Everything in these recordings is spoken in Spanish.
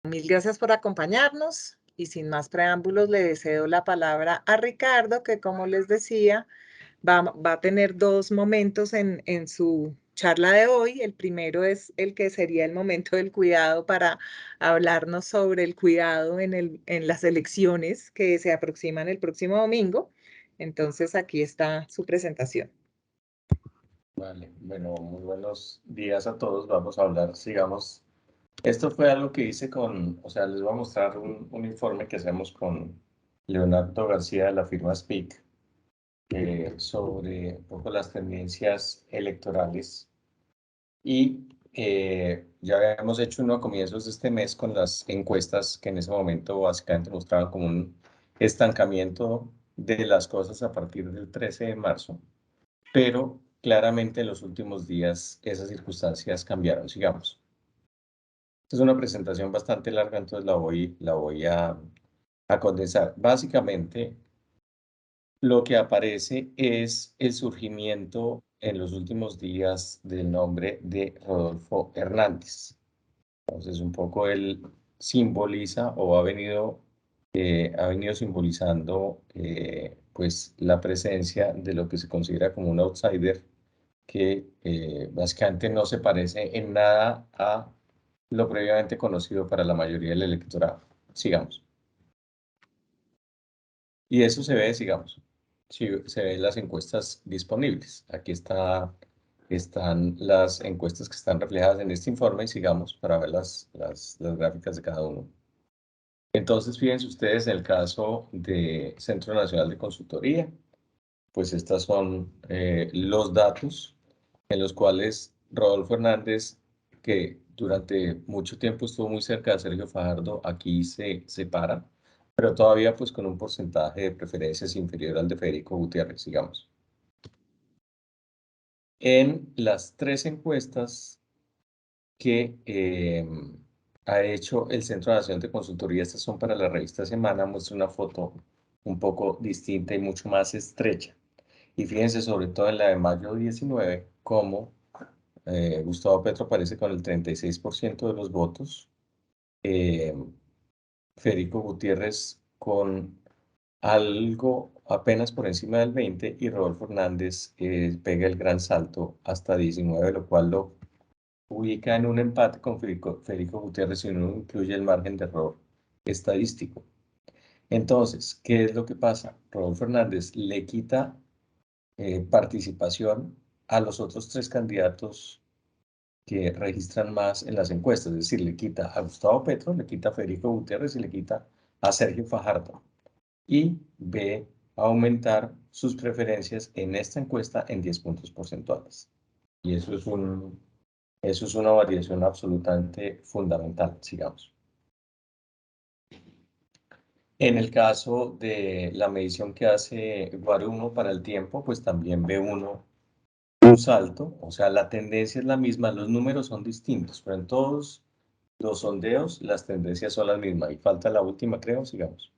Mil gracias por acompañarnos y sin más preámbulos le cedo la palabra a Ricardo, que como les decía, va a tener dos momentos en su charla de hoy. El primero es el que sería el momento del cuidado para hablarnos sobre el cuidado en las elecciones que se aproximan el próximo domingo. Entonces aquí está su presentación. Vale, bueno, muy buenos días a todos. Vamos a hablar, sigamos. Esto fue algo que hice o sea, les voy a mostrar un informe que hacemos con Leonardo García de la firma Speak sobre un poco las tendencias electorales. Y ya habíamos hecho uno a comienzos de este mes con las encuestas que en ese momento básicamente mostraban como un estancamiento de las cosas a partir del 13 de marzo. Pero claramente en los últimos días esas circunstancias cambiaron, sigamos. Esta es una presentación bastante larga, entonces la voy a condensar. Básicamente, lo que aparece es el surgimiento en los últimos días del nombre de Rodolfo Hernández. Entonces, un poco él simboliza o ha venido simbolizando pues la presencia de lo que se considera como un outsider que básicamente no se parece en nada a lo previamente conocido para la mayoría del electorado. Sigamos. Y eso se ve, sigamos, si se ven las encuestas disponibles. Aquí están las encuestas que están reflejadas en este informe y sigamos para ver las gráficas de cada uno. Entonces, fíjense ustedes en el caso de Centro Nacional de Consultoría, pues estos son los datos en los cuales Rodolfo Hernández, que durante mucho tiempo estuvo muy cerca de Sergio Fajardo, aquí se separa, pero todavía pues con un porcentaje de preferencias inferior al de Federico Gutiérrez, digamos. En las tres encuestas que ha hecho el Centro Nacional de Consultoría, estas son para la revista Semana, muestra una foto un poco distinta y mucho más estrecha. Y fíjense sobre todo en la de mayo 19, cómo Gustavo Petro aparece con el 36% de los votos, Federico Gutiérrez con algo apenas por encima del 20% y Rodolfo Hernández pega el gran salto hasta 19%, lo cual lo ubica en un empate con Federico Gutiérrez si uno incluye el margen de error estadístico. Entonces, ¿qué es lo que pasa? Rodolfo Hernández le quita participación a los otros tres candidatos que registran más en las encuestas, es decir, le quita a Gustavo Petro, le quita a Federico Gutiérrez y le quita a Sergio Fajardo. Y ve aumentar sus preferencias en esta encuesta en 10 puntos porcentuales. Y eso es una variación absolutamente fundamental, sigamos. En el caso de la medición que hace Guarumo para el tiempo, pues también ve uno un salto, o sea, la tendencia es la misma, los números son distintos, pero en todos los sondeos las tendencias son las mismas. Y falta la última, creo, sigamos.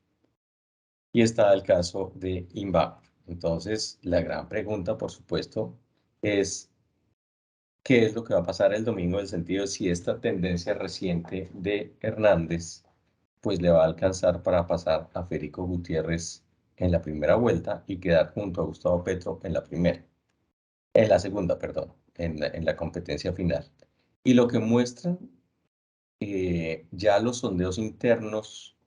Y está el caso de Inbaut. Entonces, la gran pregunta, por supuesto, es ¿qué es lo que va a pasar el domingo? En el sentido de si esta tendencia reciente de Hernández, pues le va a alcanzar para pasar a Federico Gutiérrez en la primera vuelta y quedar junto a Gustavo Petro en la segunda, perdón, en la competencia final. Y lo que muestran ya los sondeos internos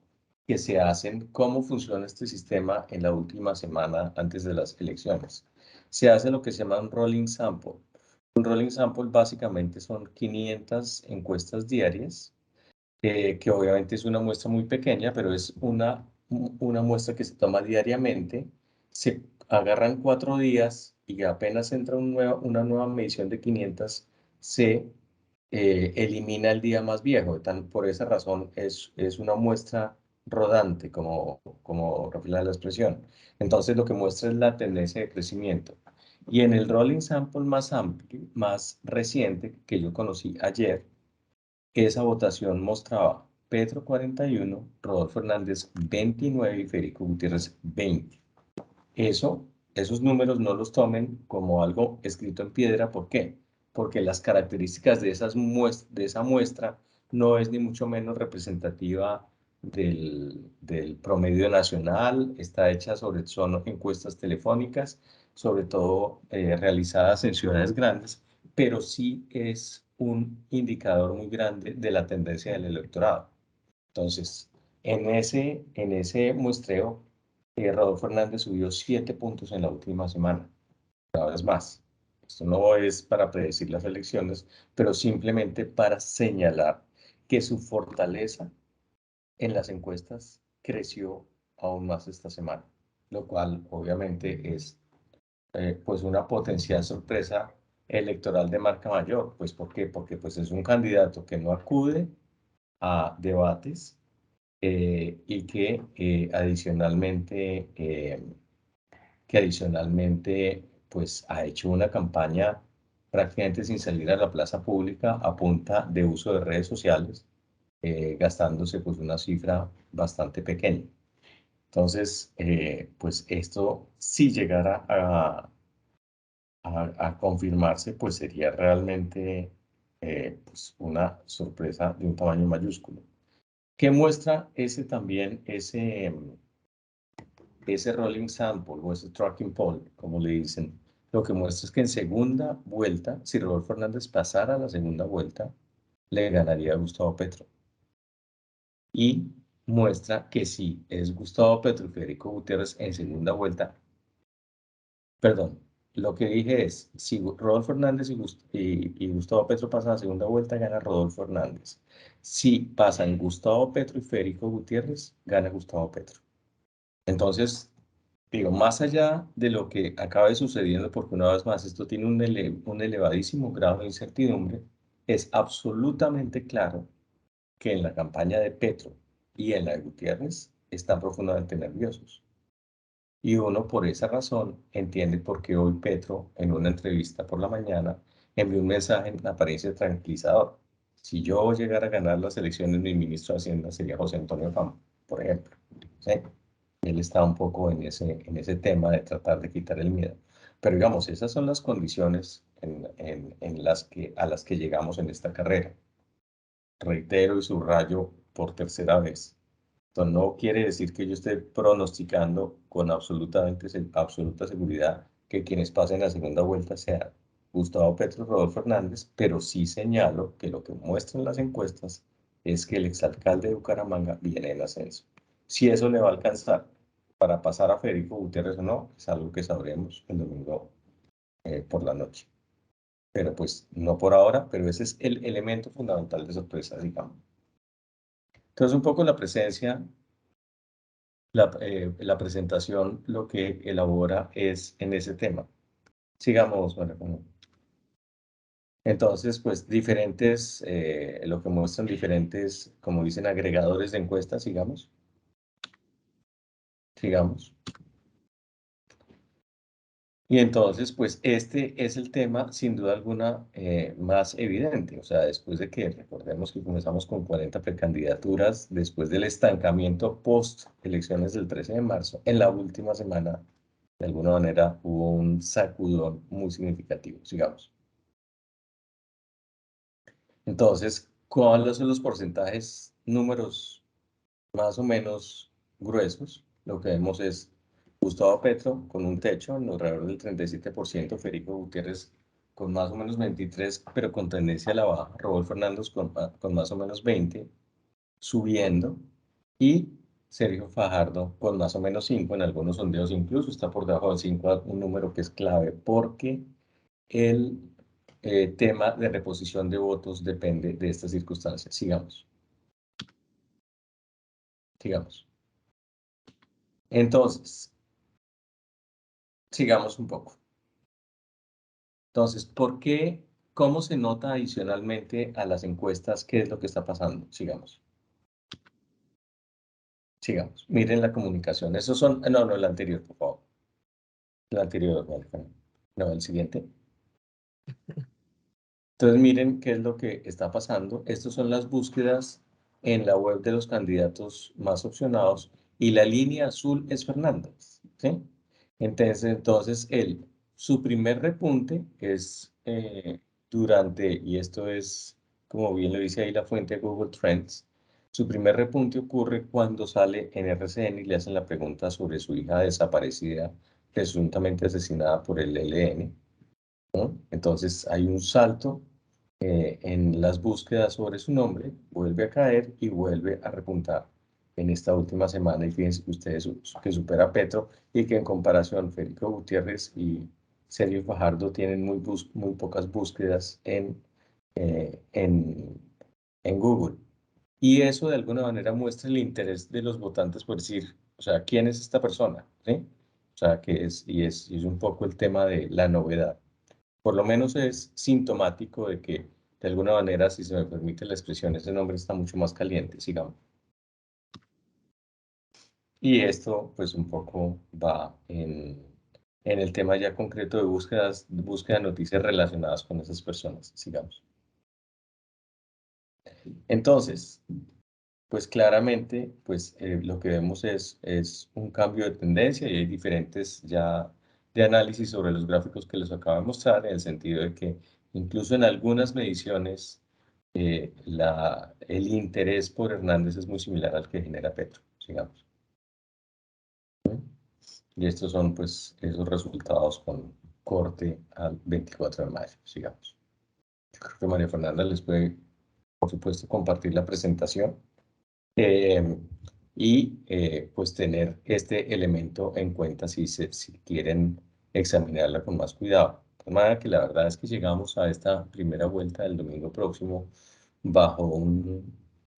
que se hacen, cómo funciona este sistema en la última semana antes de las elecciones. Se hace lo que se llama un rolling sample. Un rolling sample básicamente son 500 encuestas diarias, que obviamente es una muestra muy pequeña, pero es una muestra que se toma diariamente. Se agarran 4 días y apenas entra una nueva medición de 500, se elimina el día más viejo. Por esa razón es una muestra rodante, como refleja la expresión. Entonces lo que muestra es la tendencia de crecimiento. Y en el rolling sample más amplio, más reciente, que yo conocí ayer, esa votación mostraba Petro 41, Rodolfo Hernández 29 y Federico Gutiérrez 20. Esos números no los tomen como algo escrito en piedra. ¿Por qué? Porque las características de esa muestra no es ni mucho menos representativa del promedio nacional, está hecha son encuestas telefónicas, sobre todo realizadas en ciudades grandes, pero sí es un indicador muy grande de la tendencia del electorado. Entonces, en ese muestreo, Rodolfo Hernández subió 7 puntos en la última semana, cada vez más. Esto no es para predecir las elecciones, pero simplemente para señalar que su fortaleza en las encuestas creció aún más esta semana, lo cual obviamente es pues una potencial sorpresa electoral de marca mayor. Pues ¿por qué? Porque pues es un candidato que no acude a debates y que adicionalmente pues ha hecho una campaña prácticamente sin salir a la plaza pública a punta de uso de redes sociales, gastándose pues una cifra bastante pequeña. Entonces, pues esto si llegara a confirmarse, pues sería realmente pues una sorpresa de un tamaño mayúsculo. ¿Qué muestra ese rolling sample o ese tracking poll, como le dicen? Lo que muestra es que en segunda vuelta, si Rodolfo Hernández pasara a la segunda vuelta, le ganaría a Gustavo Petro. Y muestra que si es Gustavo Petro y Federico Gutiérrez en segunda vuelta, perdón, lo que dije es, si Rodolfo Hernández y Gustavo Petro pasan a la segunda vuelta, gana Rodolfo Hernández. Si pasan Gustavo Petro y Federico Gutiérrez, gana Gustavo Petro. Entonces, digo, más allá de lo que acabe sucediendo, porque una vez más esto tiene un elevadísimo grado de incertidumbre, es absolutamente claro que en la campaña de Petro y en la de Gutiérrez están profundamente nerviosos. Y uno por esa razón entiende por qué hoy Petro, en una entrevista por la mañana, envió un mensaje en apariencia tranquilizador. Si yo llegara a ganar las elecciones, mi ministro de Hacienda sería José Antonio Fama, por ejemplo. ¿Sí? Él está un poco en ese tema de tratar de quitar el miedo. Pero digamos, esas son las condiciones a las que llegamos en esta carrera. Reitero y subrayo por tercera vez. Esto no quiere decir que yo esté pronosticando con absoluta seguridad que quienes pasen la segunda vuelta sean Gustavo Petro y Rodolfo Hernández, pero sí señalo que lo que muestran las encuestas es que el exalcalde de Bucaramanga viene en ascenso. Si eso le va a alcanzar para pasar a Federico Gutiérrez o no, es algo que sabremos el domingo por la noche. Pero pues no por ahora, pero ese es el elemento fundamental de sorpresa, digamos. Entonces un poco la presencia la presentación lo que elabora es en ese tema. Sigamos, María Juana. Entonces, pues lo que muestran diferentes, como dicen, agregadores de encuestas, sigamos. Y entonces, pues este es el tema, sin duda alguna, más evidente. O sea, después de que recordemos que comenzamos con 40 precandidaturas, después del estancamiento post-elecciones del 13 de marzo, en la última semana, de alguna manera, hubo un sacudón muy significativo. Sigamos. Entonces, ¿cuáles son los porcentajes, números más o menos gruesos? Lo que vemos es Gustavo Petro con un techo en alrededor del 37%, Federico Gutiérrez con más o menos 23%, pero con tendencia a la baja, Rodolfo Hernández con más o menos 20%, subiendo, y Sergio Fajardo con más o menos 5%, en algunos sondeos incluso está por debajo de 5%, un número que es clave porque el tema de reposición de votos depende de estas circunstancias. Sigamos. Entonces, sigamos un poco. Entonces, ¿por qué? ¿Cómo se nota adicionalmente a las encuestas qué es lo que está pasando? Sigamos. Miren la comunicación. Esos son, no, el anterior, por favor. El anterior, no, el siguiente. Entonces, miren qué es lo que está pasando. Estas son las búsquedas en la web de los candidatos más opcionados y la línea azul es Fernández, ¿sí? Entonces su primer repunte es y esto es como bien lo dice ahí la fuente de Google Trends, su primer repunte ocurre cuando sale en RCN y le hacen la pregunta sobre su hija desaparecida, presuntamente asesinada por el ELN, ¿no? Entonces hay un salto en las búsquedas sobre su nombre, vuelve a caer y vuelve a repuntar en esta última semana. Y fíjense que ustedes que supera a Petro y que en comparación Federico Gutiérrez y Sergio Fajardo tienen muy pocas búsquedas eh, en, en Google. Y eso de alguna manera muestra el interés de los votantes por decir, o sea, ¿quién es esta persona? ¿Sí? O sea, que es un poco el tema de la novedad. Por lo menos es sintomático de que, de alguna manera, si se me permite la expresión, ese nombre está mucho más caliente, sigamos. Y esto, pues, un poco va en el tema ya concreto de búsqueda de noticias relacionadas con esas personas, sigamos. Entonces, pues claramente, pues lo que vemos es un cambio de tendencia y hay diferentes ya de análisis sobre los gráficos que les acabo de mostrar, en el sentido de que incluso en algunas mediciones el interés por Hernández es muy similar al que genera Petro, sigamos. Y estos son pues esos resultados con corte al 24 de mayo, sigamos. Yo creo que María Fernanda les puede, por supuesto, compartir la presentación. Eh, pues tener este elemento en cuenta si quieren examinarla con más cuidado. De manera que la verdad es que llegamos a esta primera vuelta del domingo próximo bajo un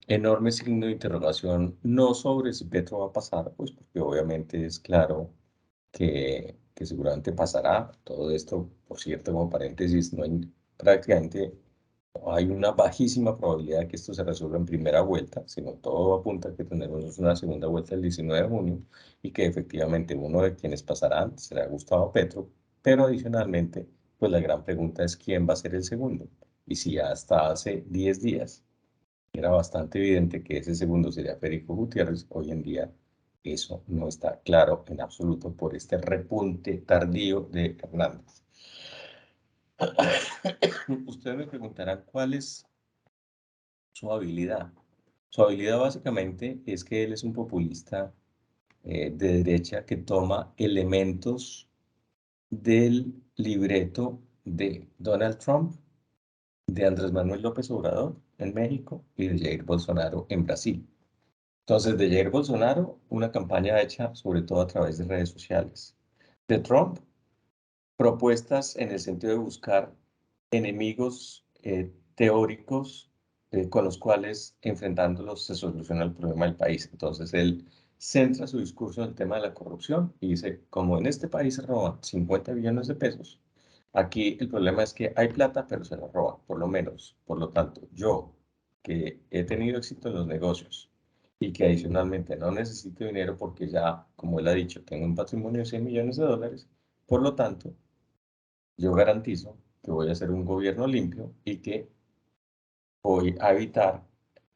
enorme signo de interrogación, no sobre si Petro va a pasar, pues porque obviamente es claro que seguramente pasará. Todo esto, por cierto, como paréntesis, no hay prácticamente hay una bajísima probabilidad de que esto se resuelva en primera vuelta, sino todo apunta a que tendremos una segunda vuelta el 19 de junio y que efectivamente uno de quienes pasarán será Gustavo Petro, pero adicionalmente, pues la gran pregunta es quién va a ser el segundo. Y si hasta hace 10 días era bastante evidente que ese segundo sería Federico Gutiérrez, hoy en día eso no está claro en absoluto por este repunte tardío de Hernández. Ustedes me preguntarán cuál es su habilidad. Su habilidad básicamente es que él es un populista de derecha que toma elementos del libreto de Donald Trump, de Andrés Manuel López Obrador en México y de Jair Bolsonaro en Brasil. Entonces, de Jair Bolsonaro, una campaña hecha sobre todo a través de redes sociales. De Trump, propuestas en el sentido de buscar enemigos teóricos con los cuales enfrentándolos se soluciona el problema del país. Entonces él centra su discurso en el tema de la corrupción y dice, como en este país se roban 50 billones de pesos, aquí el problema es que hay plata, pero se la roban, por lo menos. Por lo tanto, yo que he tenido éxito en los negocios y que adicionalmente no necesito dinero porque ya, como él ha dicho, tengo un patrimonio de 100 millones de dólares, por lo tanto, yo garantizo que voy a hacer un gobierno limpio y que voy a evitar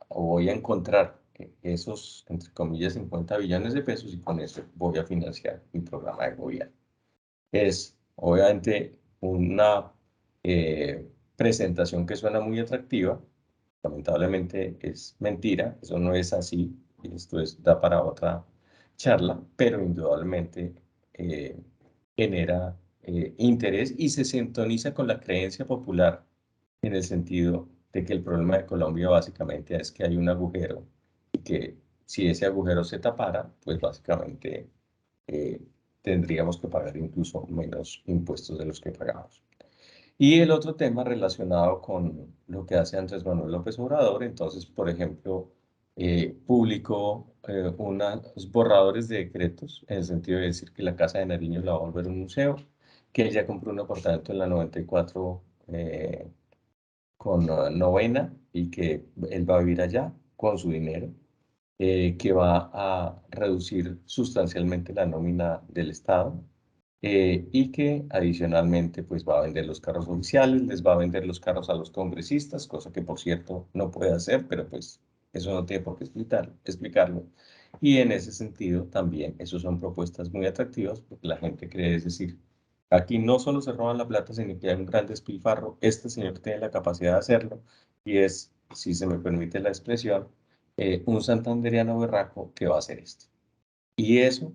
o voy a encontrar esos, entre comillas, 50 billones de pesos y con eso voy a financiar mi programa de gobierno. Es obviamente una presentación que suena muy atractiva, lamentablemente es mentira, eso no es así, esto da para otra charla, pero indudablemente eh, genera interés y se sintoniza con la creencia popular en el sentido de que el problema de Colombia básicamente es que hay un agujero y que si ese agujero se tapara, pues básicamente eh, tendríamos que pagar incluso menos impuestos de los que pagamos. Y el otro tema relacionado con lo que hace Andrés Manuel López Obrador, entonces, por ejemplo, publicó unos borradores de decretos en el sentido de decir que la Casa de Nariño la va a volver un museo, que él ya compró un apartamento en la 94 con novena y que él va a vivir allá con su dinero, que va a reducir sustancialmente la nómina del Estado y que adicionalmente pues va a vender los carros oficiales, les va a vender los carros a los congresistas, cosa que por cierto no puede hacer, pero pues eso no tiene por qué explicarlo. Y en ese sentido también, eso son propuestas muy atractivas porque la gente cree, es decir, aquí no solo se roban la plata, sino que hay un gran despilfarro, este señor tiene la capacidad de hacerlo y es, si se me permite la expresión, un santandereano berraco que va a hacer esto. Y eso,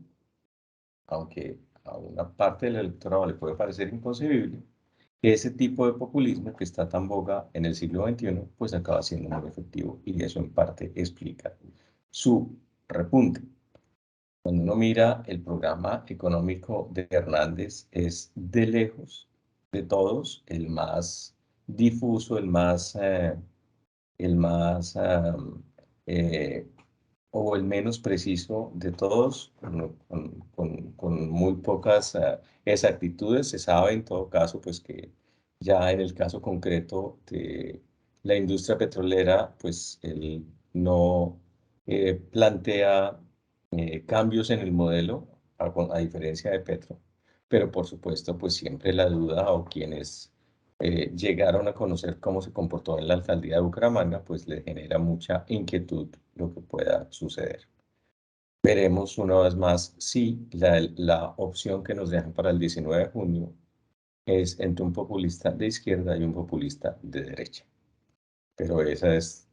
aunque a una parte del electorado le puede parecer inconcebible, ese tipo de populismo que está tan boga en el siglo XXI, pues acaba siendo muy efectivo y eso en parte explica su repunte. Cuando uno mira el programa económico de Hernández, es de lejos de todos el más difuso, el más eh, o el menos preciso de todos, con muy pocas exactitudes. Se sabe en todo caso, pues que ya en el caso concreto de la industria petrolera, pues él no plantea cambios en el modelo, a diferencia de Petro, pero por supuesto, pues siempre la duda o quienes llegaron a conocer cómo se comportó en la alcaldía de Bucaramanga, pues le genera mucha inquietud lo que pueda suceder. Veremos una vez más si la opción que nos dejan para el 19 de junio es entre un populista de izquierda y un populista de derecha. Pero ese es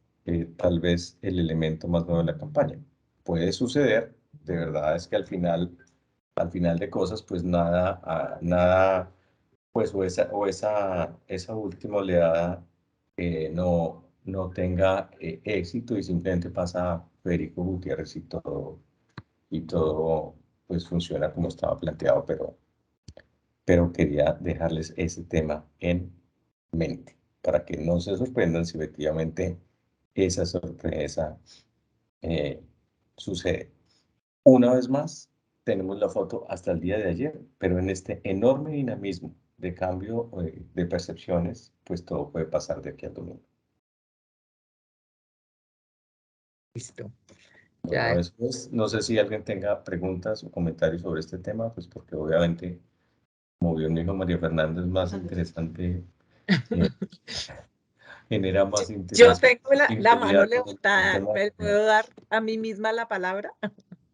tal vez el elemento más nuevo de la campaña. Puede suceder, de verdad es que al final de cosas, pues nada pues esa última oleada no tenga éxito y simplemente pasa Federico Gutiérrez y todo pues funciona como estaba planteado, pero quería dejarles ese tema en mente para que no se sorprendan si efectivamente esa sorpresa eh, sucede. Una vez más, tenemos la foto hasta el día de ayer, pero en este enorme dinamismo de cambio de percepciones, pues todo puede pasar de aquí al domingo. Listo. Bueno, Ya. después, no sé si alguien tenga preguntas o comentarios sobre este tema, pues porque obviamente, como bien dijo María Fernández, más interesante, eh, genera más Yo interés tengo la mano inmediato el levantada. tema. ¿Me puedo dar a mí misma la palabra?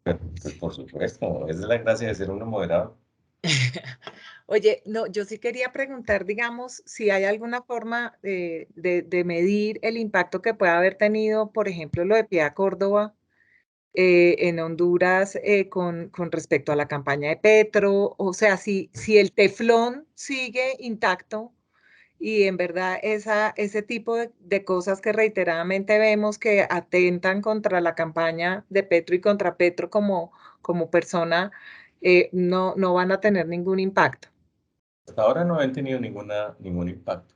Pues por supuesto, esa es la gracia de ser uno moderado. Oye, no, yo sí quería preguntar, digamos, si hay alguna forma de medir el impacto que puede haber tenido, por ejemplo, lo de Piedad Córdoba en Honduras con respecto a la campaña de Petro, o sea, si el teflón sigue intacto y en verdad ese tipo de cosas que reiteradamente vemos que atentan contra la campaña de Petro y contra Petro como persona, no van a tener ningún impacto. Hasta ahora no han tenido ningún impacto.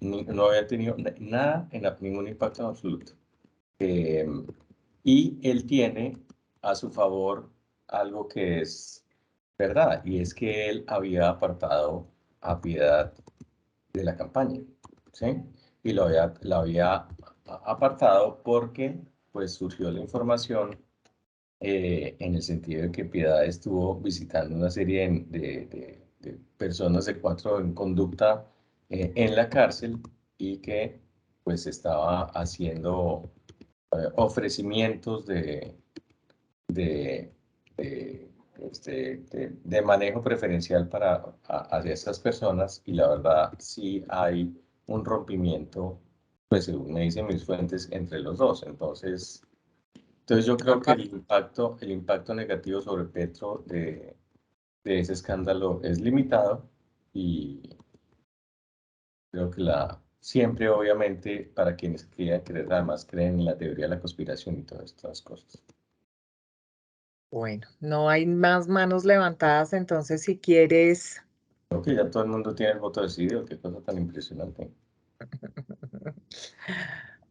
No había tenido nada, ningún impacto en absoluto. Eh, y él tiene a su favor algo que es verdad, y es que él había apartado a Piedad de la campaña, ¿sí? Y la había apartado porque pues surgió la información en el sentido de que Piedad estuvo visitando una serie de personas de cuatro en conducta en la cárcel y que pues estaba haciendo ofrecimientos de, de manejo preferencial hacia estas personas y la verdad sí hay un rompimiento, pues según me dicen mis fuentes, entre los dos. Entonces yo creo que el impacto negativo sobre Petro de ese escándalo es limitado y creo que siempre obviamente para quienes quieran creer, además creen en la teoría de la conspiración y todas estas cosas. Bueno, no hay más manos levantadas, entonces si quieres... Creo que ya todo el mundo tiene el voto decidido, qué cosa tan impresionante.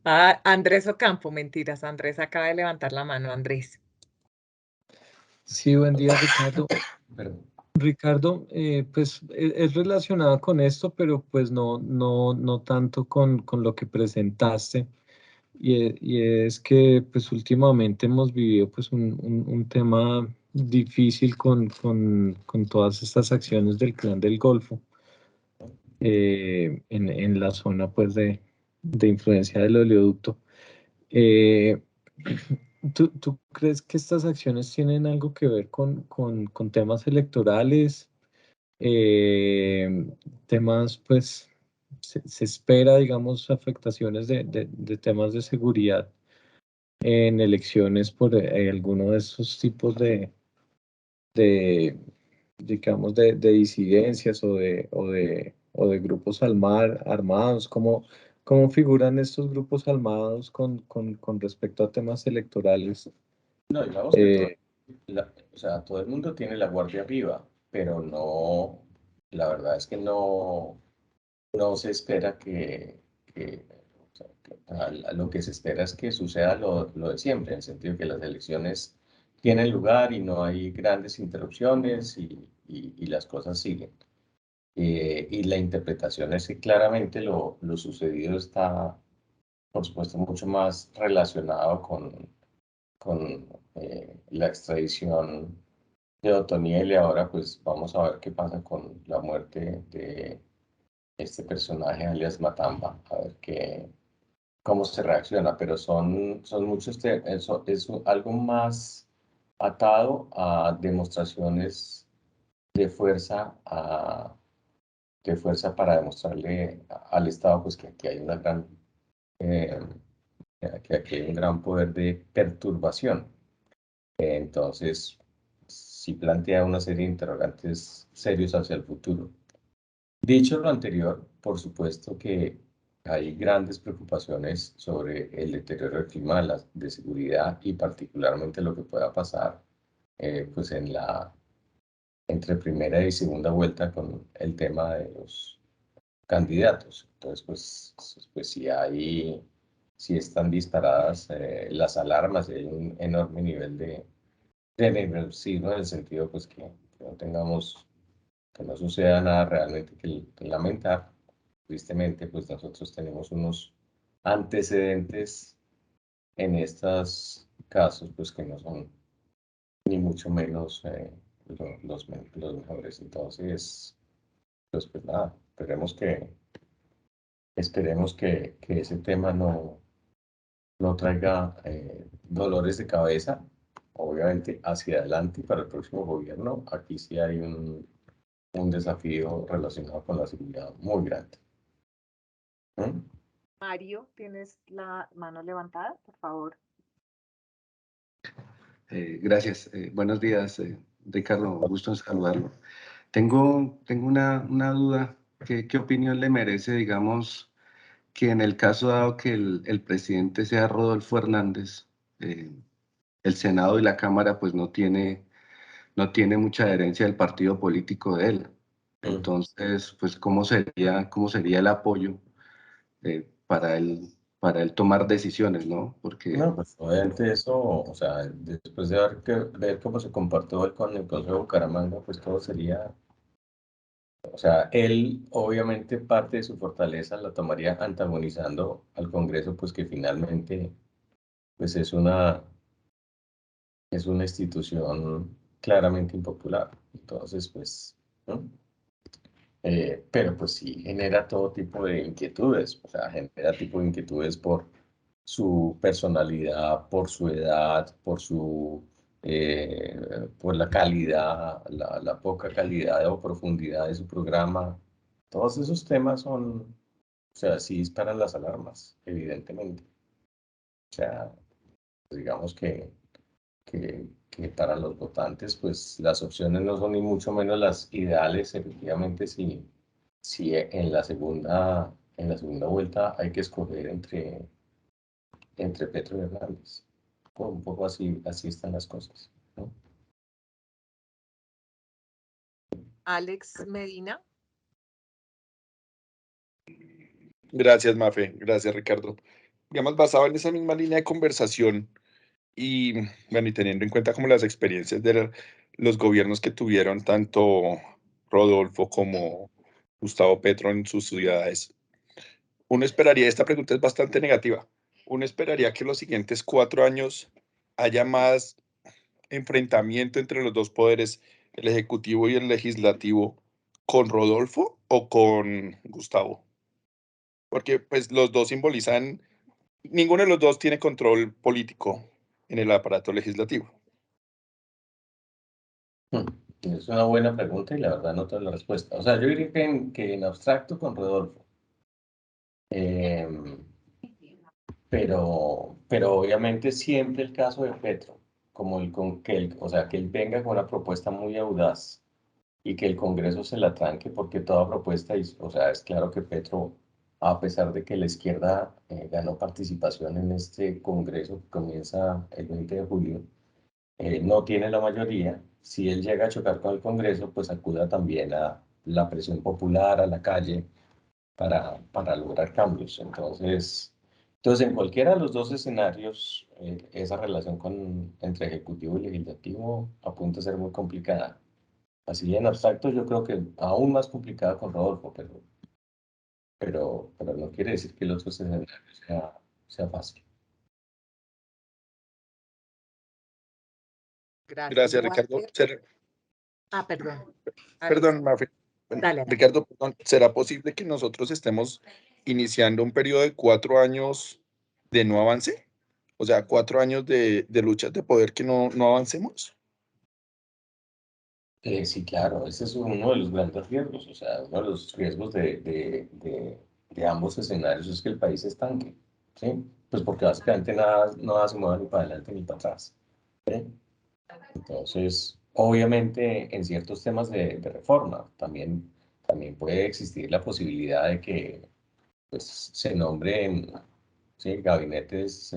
Ah, Andrés Ocampo, mentiras, Andrés acaba de levantar la mano, Andrés. Sí, buen día, Ricardo. Pero, Ricardo, pues es relacionado con esto, pero pues no tanto con lo que presentaste. Y es que pues últimamente hemos vivido pues un tema difícil con todas estas acciones del Clan del Golfo en la zona pues de influencia del oleoducto. Eh, ¿Tú crees que estas acciones tienen algo que ver con temas electorales? Temas, pues, se espera, digamos, afectaciones de temas de seguridad en elecciones por alguno de esos tipos de digamos, de disidencias o de grupos armados? ¿Cómo figuran estos grupos armados con respecto a temas electorales? No, digamos que Eh, o sea, todo el mundo tiene la guardia viva, pero no, la verdad es que no se espera o sea, lo que se espera es que suceda lo de siempre, en el sentido que las elecciones tienen lugar y no hay grandes interrupciones y las cosas siguen. Y la interpretación es que claramente lo sucedido está, por supuesto, mucho más relacionado con la extradición de Otoniel y ahora pues vamos a ver qué pasa con la muerte de este personaje alias Matamba, a ver cómo se reacciona, pero son muchos, eso es algo más atado a demostraciones de fuerza, de fuerza para demostrarle al Estado pues que aquí hay una gran, eh, que aquí hay un gran poder de perturbación. Entonces, sí plantea una serie de interrogantes serios hacia el futuro. Dicho lo anterior, por supuesto que hay grandes preocupaciones sobre el deterioro del clima de seguridad y particularmente lo que pueda pasar pues entre primera y segunda vuelta con el tema de los candidatos. Entonces, pues sí están disparadas las alarmas y hay un enorme nivel de nerviosismo en el sentido pues que no tengamos que no suceda nada realmente que lamentar. Tristemente, pues nosotros tenemos unos antecedentes en estos casos, pues que no son ni mucho menos los mejores. Entonces, pues nada, esperemos que ese tema no traiga dolores de cabeza. Obviamente, hacia adelante y para el próximo gobierno, aquí sí hay un desafío relacionado con la seguridad muy grande. ¿Mm? Mario, ¿tienes la mano levantada, por favor? Gracias. Buenos días, Ricardo. Gusto en saludarlo. Tengo una duda. ¿Qué opinión le merece, digamos, que en el caso dado que el presidente sea Rodolfo Hernández, el Senado y la Cámara pues no tiene mucha adherencia del partido político de él? Entonces, pues, cómo sería el apoyo para él tomar decisiones, ¿no? Porque No, pues obviamente eso, o sea, después de ver cómo se comportó él con el Consejo de Bucaramanga, pues todo sería, o sea, él obviamente parte de su fortaleza la tomaría antagonizando al Congreso, pues que finalmente pues es una institución claramente impopular. Entonces, pues, ¿no? Pero pues sí genera todo tipo de inquietudes, o sea, genera tipo de inquietudes por su personalidad, por su edad, por la calidad, la poca calidad o profundidad de su programa. Todos esos temas son, o sea, sí disparan las alarmas, evidentemente. O sea, digamos que para los votantes, pues las opciones no son ni mucho menos las ideales, efectivamente, si en la segunda vuelta hay que escoger entre Petro y Hernández. Un poco así están las cosas, ¿no? Alex Medina. Gracias, Mafe. Gracias, Ricardo. Digamos, basado en esa misma línea de conversación y, bueno, y teniendo en cuenta como las experiencias de los gobiernos que tuvieron tanto Rodolfo como Gustavo Petro en sus ciudades, uno esperaría, esta pregunta es bastante negativa, uno esperaría que los siguientes 4 años haya más enfrentamiento entre los dos poderes, el ejecutivo y el legislativo, con Rodolfo o con Gustavo, porque pues los dos simbolizan, ninguno de los dos tiene control político en el aparato legislativo. Es una buena pregunta y la verdad no tengo la respuesta. O sea, yo diría que en abstracto con Rodolfo. Pero obviamente siempre el caso de Petro, como o sea, que él venga con una propuesta muy audaz y que el Congreso se la tranque, porque toda propuesta, o sea, es claro que Petro, a pesar de que la izquierda ganó participación en este Congreso que comienza el 20 de julio, no tiene la mayoría. Si él llega a chocar con el Congreso, pues acuda también a la presión popular, a la calle, para lograr cambios. Entonces, en cualquiera de los dos escenarios, esa relación entre Ejecutivo y Legislativo apunta a ser muy complicada. Así en abstracto, yo creo que aún más complicada con Rodolfo, pero no quiere decir que el otro escenario sea fácil. Gracias, Gracias, Ricardo. Walter. Perdón. Perdón, Mafe. Bueno, Dale, dale. Ricardo, perdón, ¿será posible que nosotros estemos iniciando un periodo de 4 años de no avance? O sea, 4 años de luchas de poder que no avancemos. Sí, claro, ese es uno de los grandes riesgos, o sea, uno de los riesgos de ambos escenarios es que el país se estanque, ¿sí? Pues porque básicamente nada se mueve ni para adelante ni para atrás, ¿sí? Entonces, obviamente, en ciertos temas de reforma también puede existir la posibilidad de que pues, se nombren, ¿sí?, gabinetes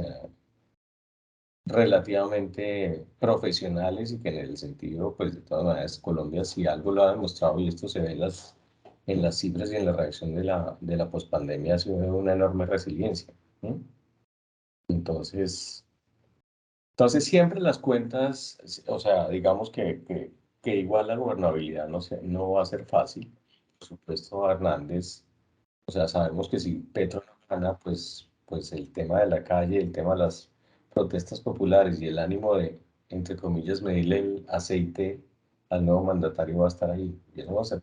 relativamente profesionales y que en el sentido, pues de todas maneras, Colombia si algo lo ha demostrado y esto se ve en las cifras y en la reacción de la pospandemia, ha sido una enorme resiliencia, ¿no? Entonces, siempre las cuentas, o sea, digamos que igual la gobernabilidad no va a ser fácil. Por supuesto, Hernández, o sea, sabemos que si Petro no gana, pues el tema de la calle, el tema de las protestas populares y el ánimo de, entre comillas, medirle el aceite al nuevo mandatario va a estar ahí. Y eso va a ser.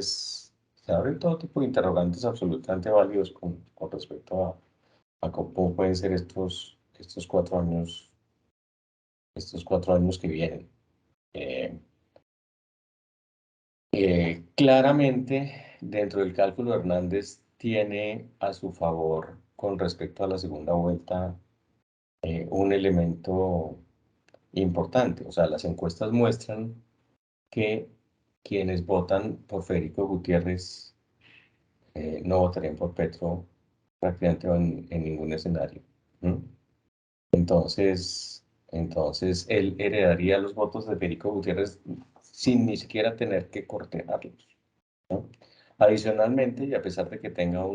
Se abren todo tipo de interrogantes absolutamente válidos con respecto a cómo pueden ser estos 4 años que vienen. Eh, Claramente, dentro del cálculo, Hernández tiene a su favor con respecto a la segunda vuelta un elemento importante. O sea, las encuestas muestran que quienes votan por Federico Gutiérrez no votarían por Petro prácticamente en ningún escenario. ¿Mm? Entonces, él heredaría los votos de Federico Gutiérrez sin ni siquiera tener que cortejarlos, ¿no? Adicionalmente, y a pesar de que tenga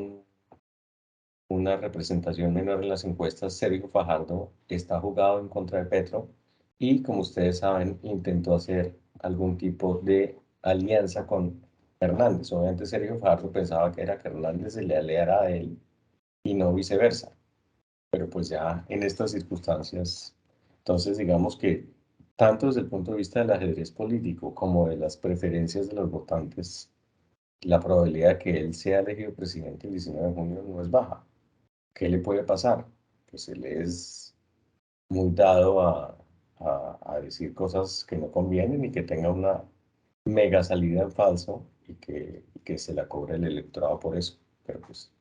una representación menor en las encuestas, Sergio Fajardo está jugado en contra de Petro y, como ustedes saben, intentó hacer algún tipo de alianza con Hernández. Obviamente Sergio Fajardo pensaba que era que Hernández se le aliara a él y no viceversa, pero pues ya en estas circunstancias, entonces digamos que tanto desde el punto de vista del ajedrez político como de las preferencias de los votantes, la probabilidad de que él sea elegido presidente el 19 de junio no es baja. ¿Qué le puede pasar? Pues él es muy dado a decir cosas que no convienen y que tenga una mega salida en falso y que se la cobre el electorado por eso. Pero pues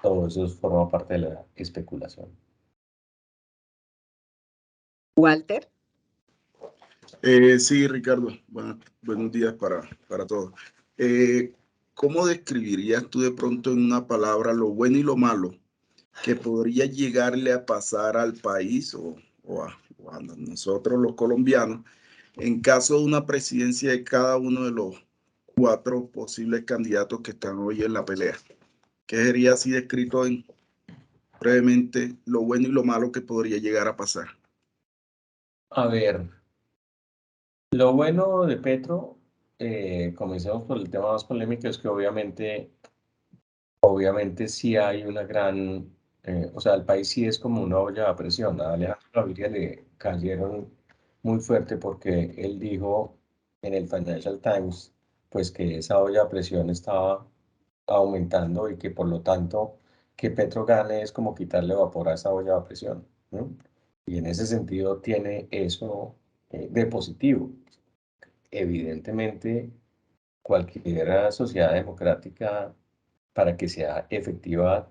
todo eso forma parte de la especulación. Walter. Sí, Ricardo, buenos días para todos. ¿Cómo describirías tú de pronto en una palabra lo bueno y lo malo que podría llegarle a pasar al país o a nosotros los colombianos en caso de una presidencia de cada uno de los 4 posibles candidatos que están hoy en la pelea? ¿Qué sería así descrito brevemente lo bueno y lo malo que podría llegar a pasar? A ver, lo bueno de Petro, comencemos por el tema más polémico, es que obviamente sí hay una gran, o sea, el país sí es como una olla a presión. A Alejandro Gaviria le cayeron muy fuerte porque él dijo en el Financial Times, pues que esa olla a presión estaba aumentando y que por lo tanto que Petro gane es como quitarle vapor a esa olla a presión, ¿no? Y en ese sentido tiene eso de positivo. Evidentemente, cualquier sociedad democrática, para que sea efectiva,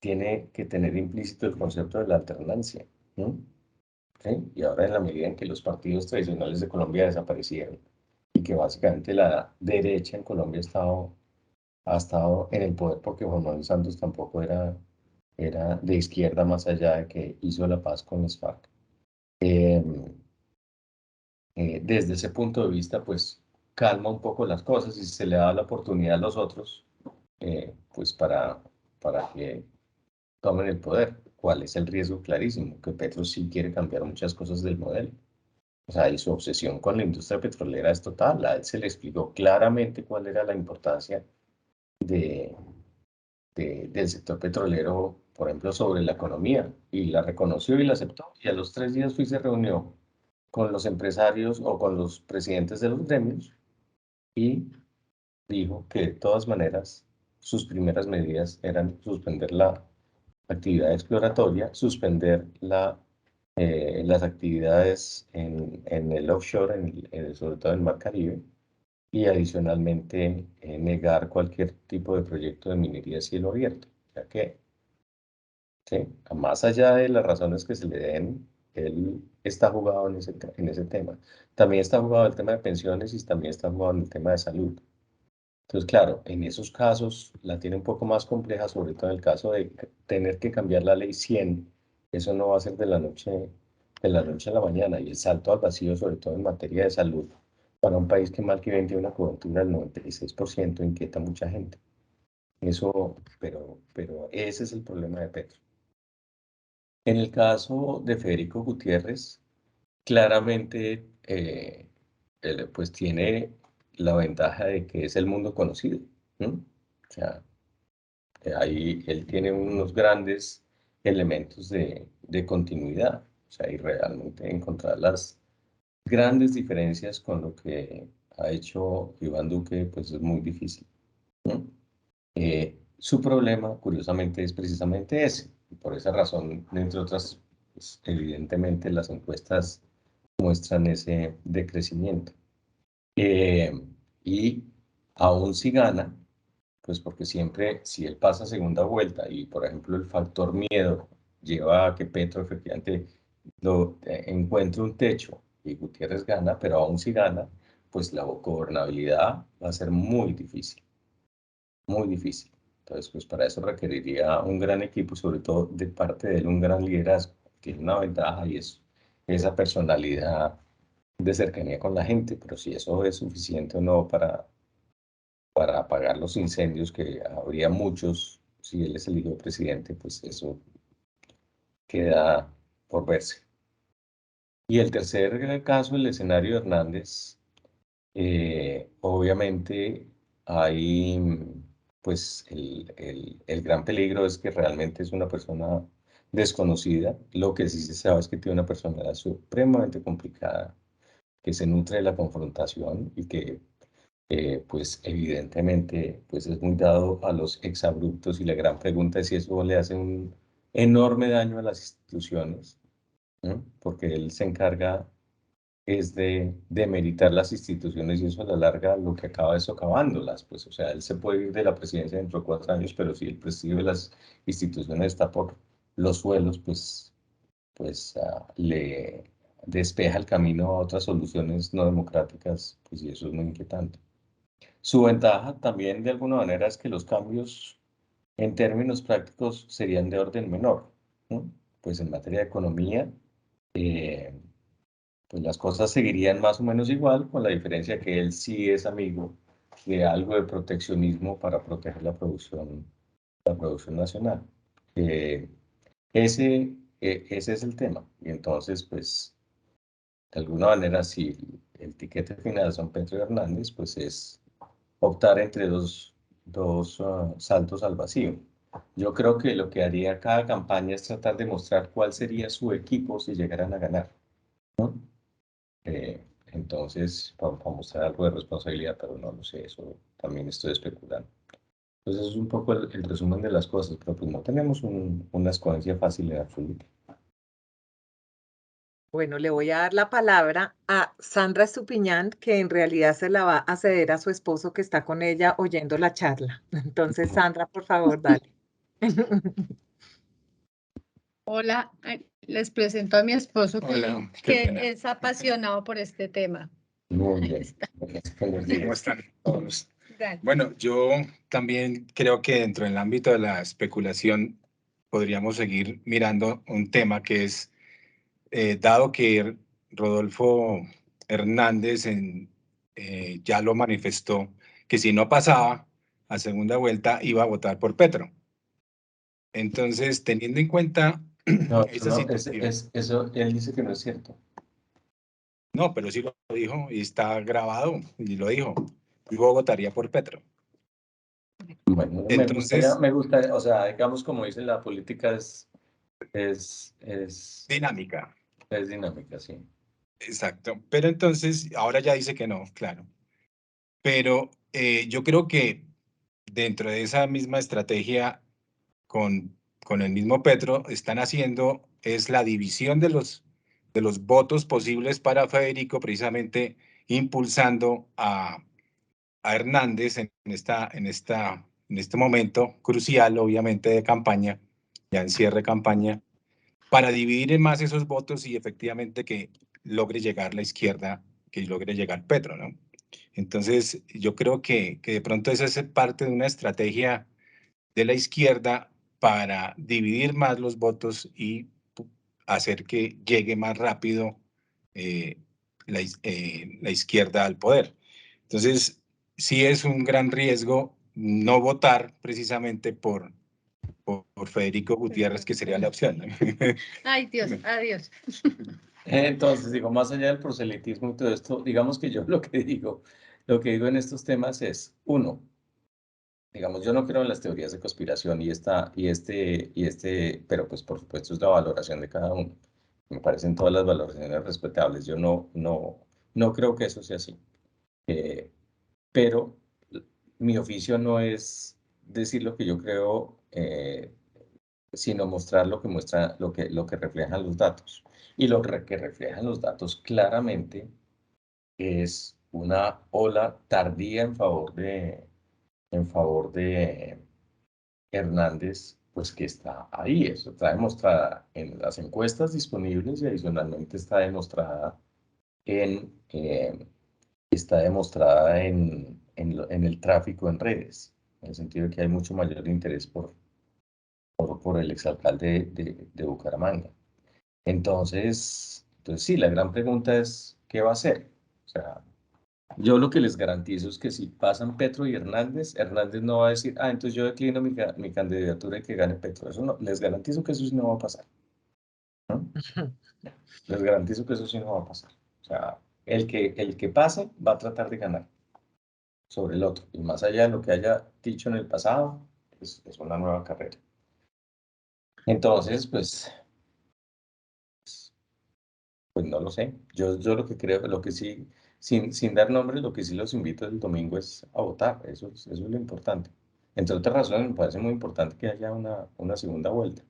tiene que tener implícito el concepto de la alternancia. ¿Sí? Y ahora, en la medida en que los partidos tradicionales de Colombia desaparecieron y que básicamente la derecha en Colombia ha estado en el poder, porque Juan Manuel Santos tampoco era de izquierda, más allá de que hizo la paz con las FARC. Desde ese punto de vista, pues calma un poco las cosas y se le da la oportunidad a los otros, pues para que tomen el poder. ¿Cuál es el riesgo? Clarísimo, que Petro sí quiere cambiar muchas cosas del modelo. O sea, y su obsesión con la industria petrolera es total. A él se le explicó claramente cuál era la importancia del sector petrolero, por ejemplo, sobre la economía, y la reconoció y la aceptó. Y a los 3 días fue y se reunió con los empresarios o con los presidentes de los gremios y dijo que de todas maneras sus primeras medidas eran suspender la actividad exploratoria, suspender las actividades en el offshore, sobre todo en el Mar Caribe, y adicionalmente negar cualquier tipo de proyecto de minería a cielo abierto. O sea que, ¿sí? Más allá de las razones que se le den, él está jugado en ese tema. También está jugado el tema de pensiones y también está jugado en el tema de salud. Entonces, claro, en esos casos la tiene un poco más compleja, sobre todo en el caso de tener que cambiar la ley 100. Eso no va a ser de la noche a la mañana. Y el salto al vacío, sobre todo en materia de salud, para un país que mal que bien tiene una cobertura del 96%, inquieta a mucha gente. Eso, pero ese es el problema de Petro. En el caso de Federico Gutiérrez, claramente, él, pues tiene la ventaja de que es el mundo conocido, ¿no? O sea, ahí él tiene unos grandes elementos de continuidad. O sea, y realmente encontrar las grandes diferencias con lo que ha hecho Iván Duque, pues es muy difícil, ¿no? Su problema, curiosamente, es precisamente ese. Y por esa razón, entre otras, pues, evidentemente las encuestas muestran ese decrecimiento. Y aún si gana, pues porque siempre, si él pasa segunda vuelta y, por ejemplo, el factor miedo lleva a que Petro efectivamente encuentre un techo y Gutiérrez gana, pero aún si gana, pues la gobernabilidad va a ser muy difícil, muy difícil. Entonces, pues para eso requeriría un gran equipo, sobre todo de parte de él, un gran liderazgo. Tiene una ventaja y es esa personalidad de cercanía con la gente, pero si eso es suficiente o no para apagar los incendios, que habría muchos si él es elegido presidente, pues eso queda por verse. Y el tercer caso, el escenario de Hernández, obviamente hay, pues el gran peligro es que realmente es una persona desconocida. Lo que sí se sabe es que tiene una personalidad supremamente complicada, que se nutre de la confrontación y que pues evidentemente pues es muy dado a los exabruptos, y la gran pregunta es si eso le hace un enorme daño a las instituciones, ¿no? Porque él se encarga es de demeritar las instituciones, y eso a la larga lo que acaba es socavándolas. Pues, o sea, él se puede ir de la presidencia dentro de 4 años, pero si el presidio de las instituciones está por los suelos, pues le despeja el camino a otras soluciones no democráticas, pues, y eso es muy inquietante. Su ventaja también, de alguna manera, es que los cambios en términos prácticos serían de orden menor, ¿no? Pues en materia de economía, pues las cosas seguirían más o menos igual, con la diferencia que él sí es amigo de algo de proteccionismo para proteger la producción nacional. Eh, ese es el tema. Y entonces, pues, de alguna manera, si el tiquete final son Petro y Hernández, pues es optar entre dos saltos al vacío. Yo creo que lo que haría cada campaña es tratar de mostrar cuál sería su equipo si llegaran a ganar, ¿no? Entonces, para mostrar algo de responsabilidad, pero no lo sé, eso también estoy especulando. Entonces, es un poco el resumen de las cosas, pero pues no tenemos una escogencia fácil en absoluto. Bueno, le voy a dar la palabra a Sandra Estupiñán, que en realidad se la va a ceder a su esposo que está con ella oyendo la charla. Entonces, Sandra, por favor, dale. Hola, les presento a mi esposo Hola, qué pena. que es apasionado por este tema. Muy bien. Buenos días. ¿Cómo están todos? Gracias. Bueno, yo también creo que dentro del ámbito de la especulación podríamos seguir mirando un tema que es, dado que Rodolfo Hernández ya lo manifestó, que si no pasaba a segunda vuelta iba a votar por Petro. Entonces, teniendo en cuenta No, esa no, situación. eso él dice que no es cierto. No, pero sí lo dijo y está grabado y lo dijo. Yo votaría por Petro. Bueno, Entonces, me gustaría, o sea, digamos como dice la política es dinámica. es dinámica, sí. Exacto. Pero entonces, ahora ya dice que no, claro. Pero yo creo que dentro de esa misma estrategia con el mismo Petro, están haciendo es la división de los votos posibles para Federico, precisamente impulsando a Hernández en este momento crucial, obviamente, de campaña, ya en cierre de campaña, para dividir en más esos votos y efectivamente que logre llegar la izquierda, que logre llegar Petro, ¿no? Entonces, yo creo que de pronto esa es parte de una estrategia de la izquierda para dividir más los votos y hacer que llegue más rápido la izquierda al poder. Entonces, sí es un gran riesgo no votar precisamente por Federico Gutiérrez, que sería la opción, ¿no? Ay, Dios, adiós. Entonces, digo, más allá del proselitismo y todo esto, digamos que yo lo que digo en estos temas es, uno, digamos, yo no creo en las teorías de conspiración pero pues por supuesto es la valoración de cada uno. Me parecen todas las valoraciones respetables. Yo no creo que eso sea así. Pero mi oficio no es decir lo que yo creo, sino mostrar lo que muestra, lo que reflejan los datos. Y lo que reflejan los datos claramente es una ola tardía en favor de Hernández, pues que está ahí. Eso está demostrada en las encuestas disponibles y adicionalmente está demostrada en el tráfico en redes, en el sentido de que hay mucho mayor interés por el exalcalde de Bucaramanga. Entonces sí, la gran pregunta es, ¿qué va a hacer? O sea, yo lo que les garantizo es que si pasan Petro y Hernández, Hernández no va a decir, entonces yo declino mi candidatura y que gane Petro. Eso no, les garantizo que eso sí no va a pasar, ¿no? Les garantizo que eso sí no va a pasar. O sea, el que pase va a tratar de ganar sobre el otro. Y más allá de lo que haya dicho en el pasado, es una nueva carrera. Entonces, pues no lo sé. Yo lo que creo, lo que sí, sin dar nombres, lo que sí los invito el domingo es a votar. Eso es lo importante. Entre otras razones, me parece muy importante que haya una segunda vuelta.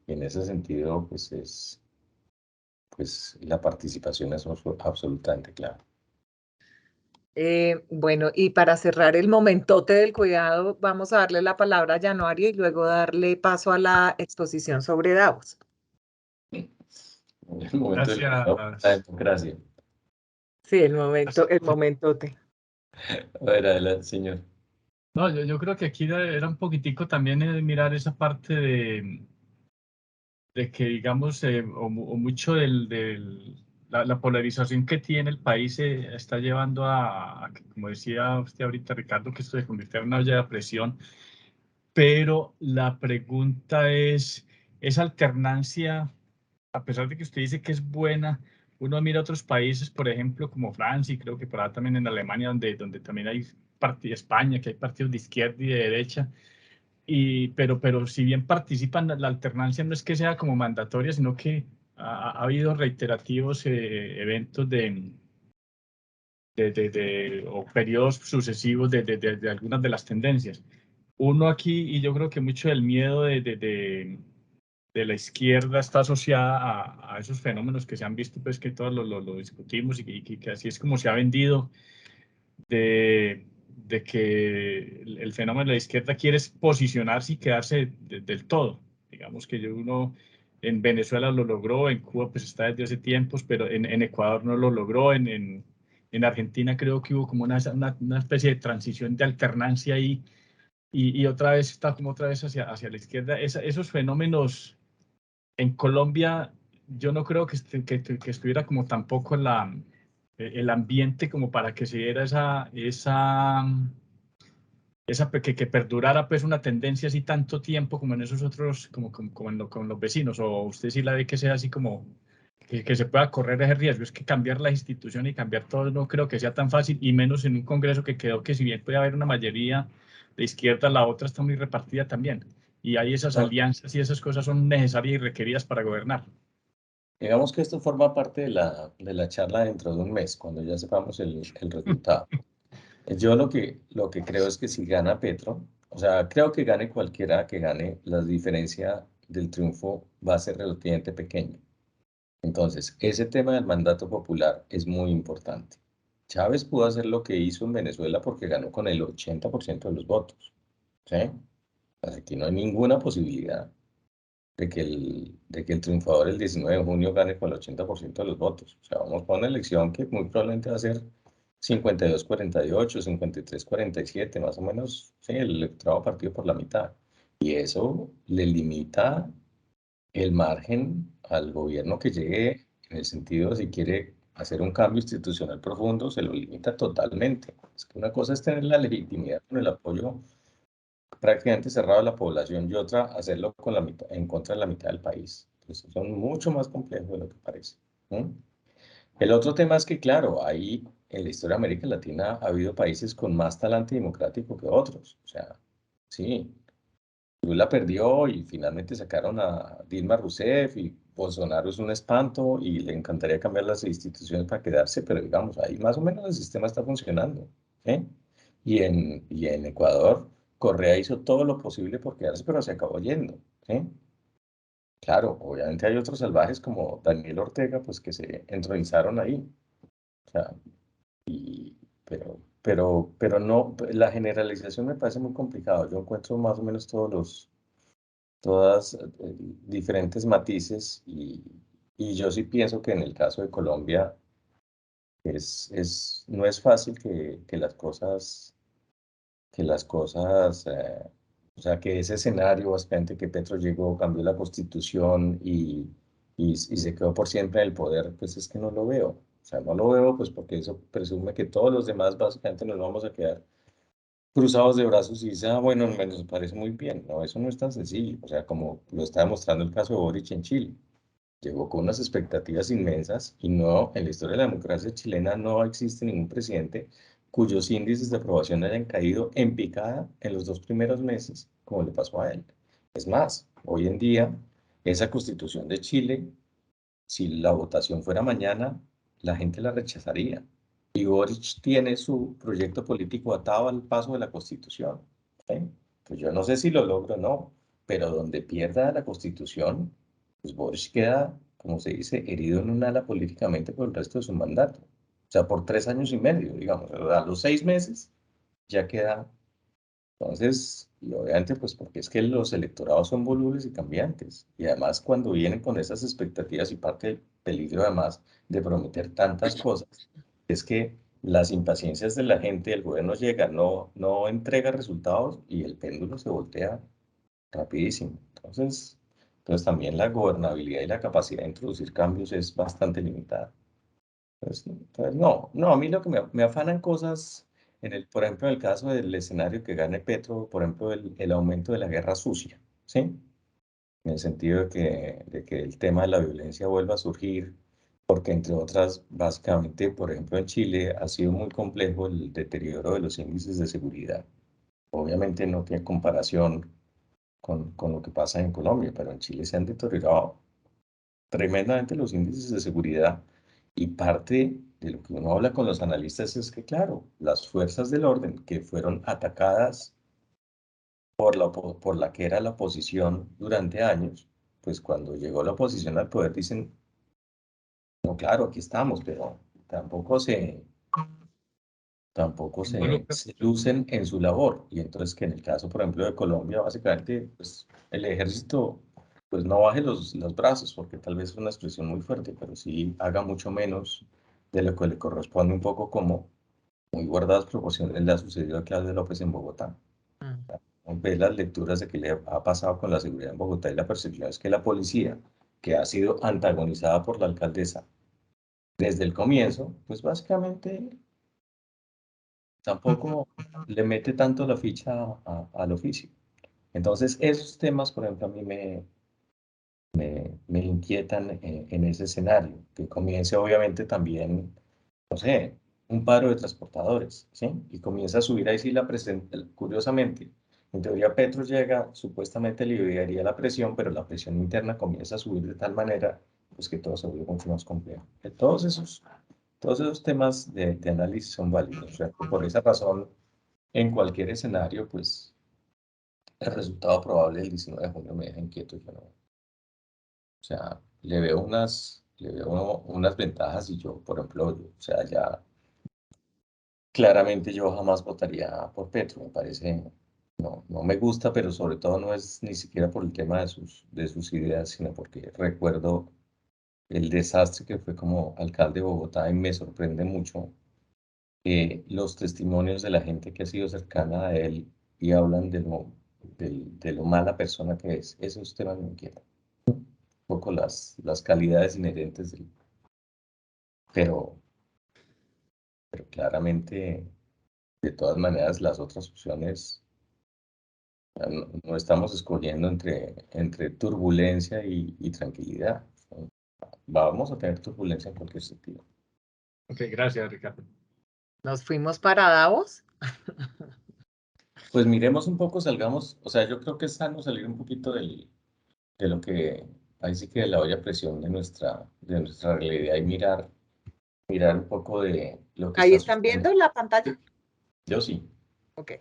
Y en ese sentido, pues la participación es absolutamente clara. Bueno, y para cerrar el momentote del cuidado, vamos a darle la palabra a Januario y luego darle paso a la exposición sobre Davos. El momento del cuidado, la democracia. Sí, el momentote. A ver, adelante, señor. No, yo creo que aquí era un poquitico también mirar esa parte de que, digamos, o mucho la polarización que tiene el país se está llevando a que, como decía usted ahorita, Ricardo, que esto se convirtió en una olla de presión. Pero la pregunta es, esa alternancia, a pesar de que usted dice que es buena, uno mira otros países, por ejemplo, como Francia, y creo que por ahí también en Alemania, donde también hay España, que hay partidos de izquierda y de derecha, pero si bien participan, la alternancia no es que sea como mandatoria, sino que ha habido reiterativos eventos o periodos sucesivos de algunas de las tendencias. Uno aquí, y yo creo que mucho del miedo de la izquierda está asociada a esos fenómenos que se han visto, pues que todos lo discutimos y que así es como se ha vendido, de que el fenómeno de la izquierda quiere posicionarse y quedarse del todo. Digamos que uno en Venezuela lo logró, en Cuba pues está desde hace tiempos, pero en Ecuador no lo logró, en Argentina creo que hubo como una especie de transición de alternancia ahí, y otra vez está como otra vez hacia la izquierda. Esos fenómenos en Colombia, yo no creo que estuviera como tampoco el ambiente como para que se diera que perdurara pues una tendencia así tanto tiempo como en esos otros, como con los vecinos. O usted sí la ve que sea así como que se pueda correr ese riesgo. Es que cambiar la institución y cambiar todo no creo que sea tan fácil, y menos en un Congreso que quedó que si bien puede haber una mayoría de izquierda, la otra está muy repartida también. Y hay esas alianzas y esas cosas son necesarias y requeridas para gobernar. Digamos que esto forma parte de la charla dentro de un mes, cuando ya sepamos el resultado. Yo lo que creo es que si gana Petro, o sea, creo que gane cualquiera que gane, la diferencia del triunfo va a ser relativamente pequeña. Entonces, ese tema del mandato popular es muy importante. Chávez pudo hacer lo que hizo en Venezuela porque ganó con el 80% de los votos. ¿Sí? Aquí no hay ninguna posibilidad de que el triunfador el 19 de junio gane con el 80% de los votos. O sea, vamos por una elección que muy probablemente va a ser 52-48, 53-47, más o menos, sí, el electorado partido por la mitad. Y eso le limita el margen al gobierno que llegue, en el sentido de si quiere hacer un cambio institucional profundo, se lo limita totalmente. Es que una cosa es tener la legitimidad con el apoyo prácticamente cerrado de la población, y otra hacerlo con la mitad, en contra de la mitad del país. Entonces son mucho más complejos de lo que parece. El otro tema es que, claro, ahí en la historia de América Latina ha habido países con más talante democrático que otros. O sea, sí, Lula perdió y finalmente sacaron a Dilma Rousseff, y Bolsonaro es un espanto y le encantaría cambiar las instituciones para quedarse, pero digamos, ahí más o menos el sistema está funcionando. ¿Sí? Y en Ecuador, Correa hizo todo lo posible por quedarse, pero se acabó yendo. ¿Sí? Claro, obviamente hay otros salvajes como Daniel Ortega, pues que se entronizaron ahí. O sea, pero no, la generalización me parece muy complicado. Yo encuentro más o menos todas diferentes matices, y yo sí pienso que en el caso de Colombia no es fácil que las cosas, o sea, que ese escenario, básicamente que Petro llegó, cambió la constitución y se quedó por siempre en el poder, pues es que no lo veo. O sea, no lo veo pues porque eso presume que todos los demás básicamente nos vamos a quedar cruzados de brazos y dice, ah, bueno, nos parece muy bien. No, eso no es tan sencillo. O sea, como lo está demostrando el caso de Boric en Chile. Llegó con unas expectativas inmensas, y no, en la historia de la democracia chilena no existe ningún presidente cuyos índices de aprobación hayan caído en picada en los 2 primeros meses, como le pasó a él. Es más, hoy en día, esa constitución de Chile, si la votación fuera mañana, la gente la rechazaría. Y Boric tiene su proyecto político atado al paso de la Constitución. ¿Sí? Pues yo no sé si lo logro o no, pero donde pierda la Constitución, pues Boric queda, como se dice, herido en un ala políticamente por el resto de su mandato. O sea, por 3 años y medio, digamos. A los 6 meses ya queda. Entonces, y obviamente, pues porque es que los electorados son volubles y cambiantes. Y además, cuando vienen con esas expectativas, y parte del peligro además de prometer tantas cosas, es que las impaciencias de la gente, el gobierno llega, no entrega resultados y el péndulo se voltea rapidísimo. Entonces también la gobernabilidad y la capacidad de introducir cambios es bastante limitada. Entonces, no, a mí lo que me afanan cosas, por ejemplo, en el caso del escenario que gane Petro, por ejemplo, el aumento de la guerra sucia, ¿sí? En el sentido de que el tema de la violencia vuelva a surgir, porque entre otras, básicamente, por ejemplo, en Chile ha sido muy complejo el deterioro de los índices de seguridad. Obviamente no tiene comparación con lo que pasa en Colombia, pero en Chile se han deteriorado tremendamente los índices de seguridad, y parte de lo que uno habla con los analistas es que, claro, las fuerzas del orden que fueron atacadas por la que era la oposición durante años, pues cuando llegó la oposición al poder dicen, no, claro, aquí estamos, pero tampoco se lucen en su labor. Y entonces que en el caso, por ejemplo, de Colombia, básicamente, pues el ejército, pues no baje los brazos, porque tal vez es una expresión muy fuerte, pero sí haga mucho menos de lo que le corresponde, un poco como muy guardadas proporciones le ha sucedido a Claudio López en Bogotá. Ve las lecturas de que le ha pasado con la seguridad en Bogotá y la percepción es que la policía, que ha sido antagonizada por la alcaldesa desde el comienzo, pues básicamente tampoco le mete tanto la ficha al oficio. Entonces, esos temas, por ejemplo, a mí me inquietan en ese escenario, que comience obviamente también, no sé, un paro de transportadores, ¿sí? Y comienza a subir ahí sí la presión, curiosamente. En teoría Petro llega, supuestamente liberaría la presión, pero la presión interna comienza a subir de tal manera pues, que todo se vuelve mucho más complejo. Todos esos temas de análisis son válidos. O sea, por esa razón, en cualquier escenario, pues el resultado probable del 19 de junio me deja inquieto. Yo no, o sea, le veo unas ventajas y yo, por ejemplo, o sea, ya claramente yo jamás votaría por Petro, me parece, no me gusta, pero sobre todo no es ni siquiera por el tema de sus ideas, sino porque recuerdo el desastre que fue como alcalde de Bogotá y me sorprende mucho los testimonios de la gente que ha sido cercana a él y hablan de lo mala persona que es. Esos temas me inquietan. Un poco las calidades inherentes del... Pero claramente, de todas maneras, las otras opciones, no estamos escogiendo entre turbulencia y tranquilidad. Vamos a tener turbulencia en cualquier sentido. Ok, gracias, Ricardo. ¿Nos fuimos para Davos? Pues miremos un poco, salgamos, o sea, yo creo que es sano salir un poquito de lo que, ahí sí que de la olla a presión de nuestra realidad y mirar un poco de lo que ¿Ahí está están sucediendo. viendo la pantalla? Yo sí. Ok.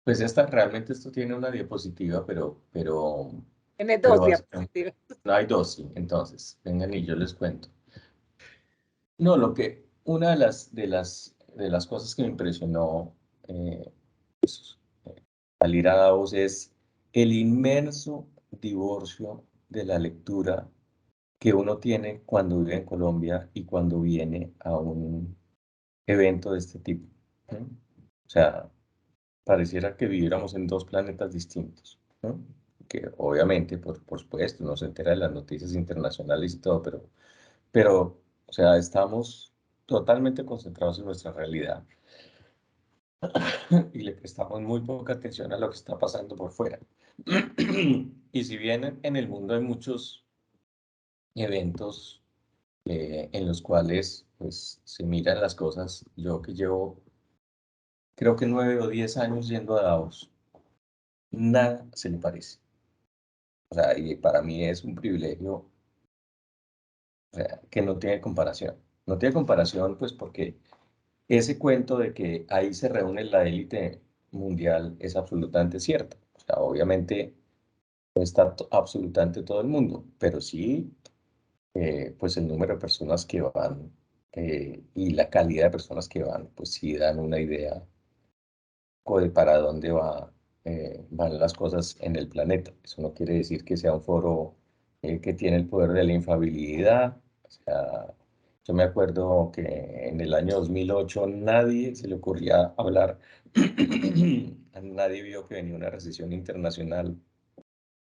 Pues realmente esto tiene una diapositiva, pero Tiene dos básicamente diapositivas. no hay dos, sí. Entonces, vengan y yo les cuento. No, una de las cosas que me impresionó pues, al ir a Davos es el inmenso divorcio de la lectura que uno tiene cuando vive en Colombia y cuando viene a un evento de este tipo. ¿No? O sea, pareciera que viviéramos en dos planetas distintos, ¿no? Que obviamente, por supuesto, uno se entera de las noticias internacionales y todo, pero, o sea, estamos totalmente concentrados en nuestra realidad y le prestamos muy poca atención a lo que está pasando por fuera. Y si bien en el mundo hay muchos eventos en los cuales pues, se miran las cosas, yo que llevo creo que 9 o 10 años yendo a Davos, nada se le parece. O sea, y para mí es un privilegio, o sea, que no tiene comparación. No tiene comparación, pues, porque ese cuento de que ahí se reúne la élite mundial es absolutamente cierto. O sea, obviamente no está absolutamente todo el mundo, pero sí, pues el número de personas que van y la calidad de personas que van, pues sí dan una idea de para dónde van las cosas en el planeta. Eso no quiere decir que sea un foro que tiene el poder de la infalibilidad. O sea, yo me acuerdo que en el año 2008 nadie se le ocurría hablar, nadie vio que venía una recesión internacional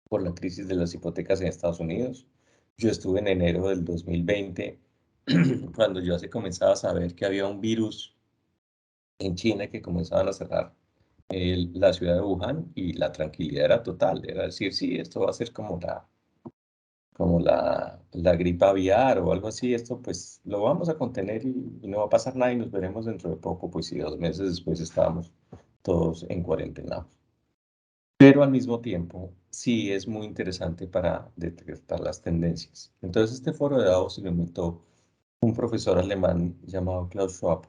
por la crisis de las hipotecas en Estados Unidos. Yo estuve en enero del 2020, cuando ya se comenzaba a saber que había un virus en China que comenzaban a cerrar la ciudad de Wuhan y la tranquilidad era total, era decir, sí, esto va a ser como la gripe aviar o algo así, esto pues lo vamos a contener y no va a pasar nada y nos veremos dentro de poco, pues sí, 2 meses después estábamos todos en cuarentena. Pero al mismo tiempo, sí es muy interesante para detectar las tendencias. Entonces, este foro de Davos se lo inventó un profesor alemán llamado Klaus Schwab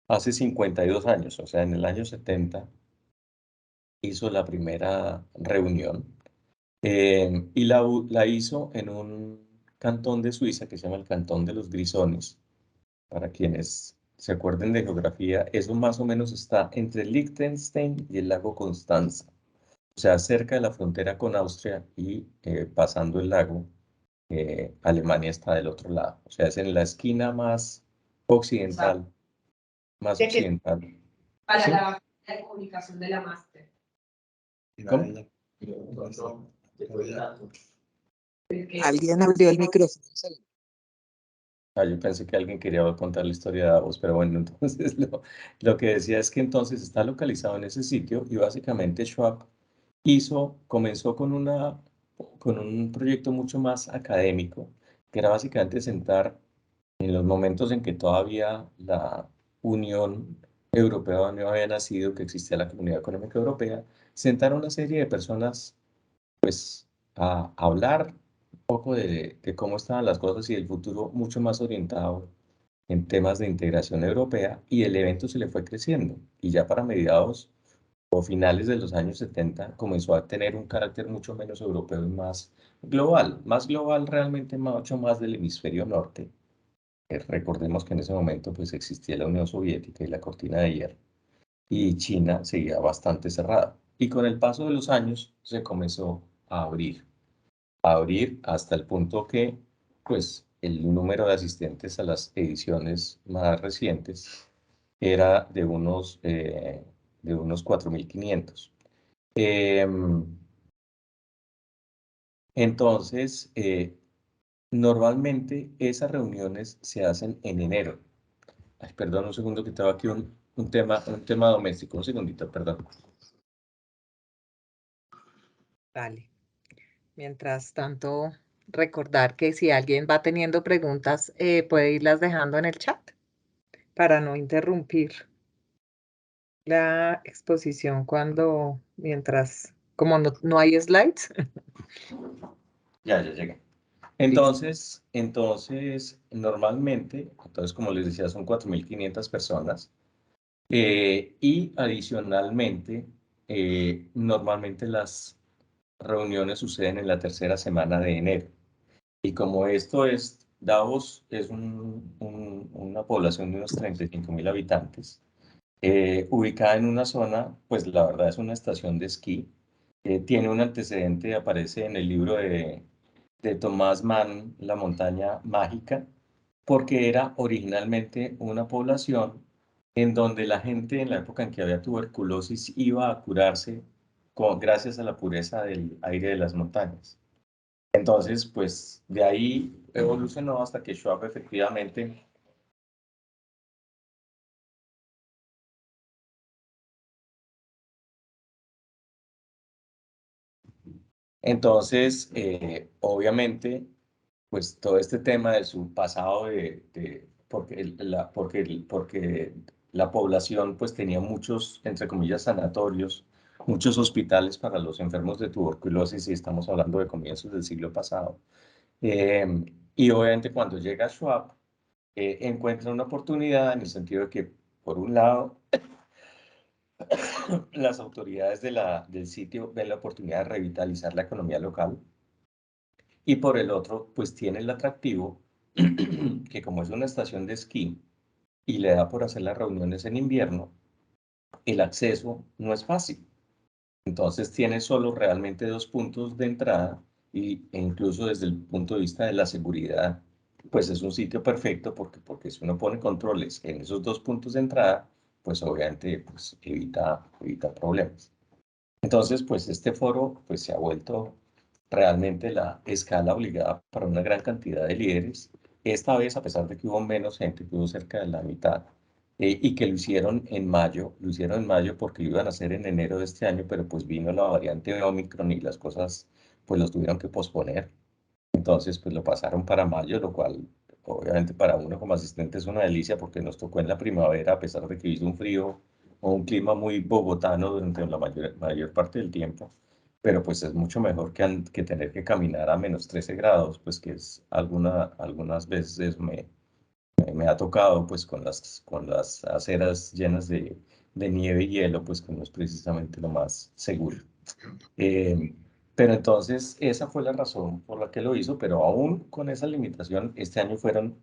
hace 52 años, o sea, en el año 70 hizo la primera reunión Y la hizo en un cantón de Suiza que se llama el Cantón de los Grisones. Para quienes se acuerden de geografía, eso más o menos está entre Liechtenstein y el lago Constanza. O sea, cerca de la frontera con Austria y pasando el lago, Alemania está del otro lado. O sea, es en la esquina más occidental. Más ¿De qué? occidental. Para ¿Sí? la de comunicación de la máster. ¿Cómo? Alguien abrió el micrófono. Yo pensé que alguien quería contar la historia de Davos, pero bueno, entonces lo que decía es que entonces está localizado en ese sitio y básicamente Schwab comenzó con un proyecto mucho más académico, que era básicamente sentar en los momentos en que todavía la Unión Europea no había nacido, que existía la Comunidad Económica Europea, sentar a una serie de personas pues a hablar un poco de cómo estaban las cosas y el futuro mucho más orientado en temas de integración europea, y el evento se le fue creciendo y ya para mediados o finales de los años 70 comenzó a tener un carácter mucho menos europeo y más global realmente, mucho más del hemisferio norte. Recordemos que en ese momento pues existía la Unión Soviética y la cortina de hierro y China seguía bastante cerrada, y con el paso de los años se comenzó a abrir hasta el punto que pues el número de asistentes a las ediciones más recientes era de unos 4.500. Entonces, normalmente esas reuniones se hacen en enero. Ay, perdón, un segundo que tengo aquí un tema doméstico. Un segundito, perdón. Vale. Mientras tanto, recordar que si alguien va teniendo preguntas, puede irlas dejando en el chat para no interrumpir la exposición como no hay slides. Ya llegué. Entonces, normalmente, como les decía, son 4.500 personas. Y adicionalmente, normalmente las reuniones suceden en la tercera semana de enero. Y como Davos es una población de unos 35.000 habitantes, ubicada en una zona, pues la verdad es una estación de esquí. Tiene un antecedente, aparece en el libro de Thomas Mann, La montaña mágica, porque era originalmente una población en donde la gente en la época en que había tuberculosis iba a curarse gracias a la pureza del aire de las montañas. Entonces, pues de ahí evolucionó hasta que Schwab efectivamente Entonces, obviamente, pues todo este tema de su pasado, porque la población pues tenía muchos, entre comillas, sanatorios, muchos hospitales para los enfermos de tuberculosis, y estamos hablando de comienzos del siglo pasado. Y obviamente cuando llega Schwab, encuentra una oportunidad en el sentido de que, por un lado, las autoridades del sitio ven la oportunidad de revitalizar la economía local, y por el otro, pues tiene el atractivo que como es una estación de esquí y le da por hacer las reuniones en invierno, el acceso no es fácil. Entonces tiene solo realmente 2 puntos de entrada e incluso desde el punto de vista de la seguridad, pues es un sitio perfecto porque si uno pone controles en esos 2 puntos de entrada, pues obviamente pues, evita problemas. Entonces, pues este foro pues se ha vuelto realmente la escala obligada para una gran cantidad de líderes. Esta vez, a pesar de que hubo menos gente, que hubo cerca de la mitad, y que lo hicieron en mayo porque lo iban a hacer en enero de este año, pero pues vino la variante Omicron y las cosas pues los tuvieron que posponer. Entonces, pues lo pasaron para mayo, lo cual obviamente para uno como asistente es una delicia porque nos tocó en la primavera, a pesar de que hizo un frío o un clima muy bogotano durante la mayor parte del tiempo. Pero pues es mucho mejor que tener que caminar a menos 13 grados, pues que es algunas veces me ha tocado pues con las aceras llenas de nieve y hielo, pues que no es precisamente lo más seguro. Pero entonces esa fue la razón por la que lo hizo, pero aún con esa limitación, este año fueron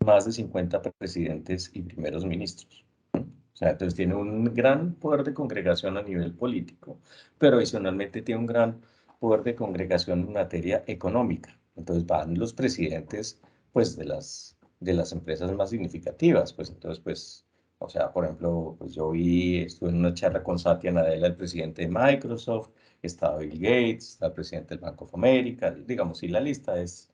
más de 50 presidentes y primeros ministros. O sea, entonces tiene un gran poder de congregación a nivel político, pero adicionalmente tiene un gran poder de congregación en materia económica. Entonces van los presidentes, pues, de las empresas más significativas. Pues entonces, pues, o sea, por ejemplo, pues yo estuve en una charla con Satya Nadella, el presidente de Microsoft, está Bill Gates, está el presidente del Bank of America, digamos, y la lista es,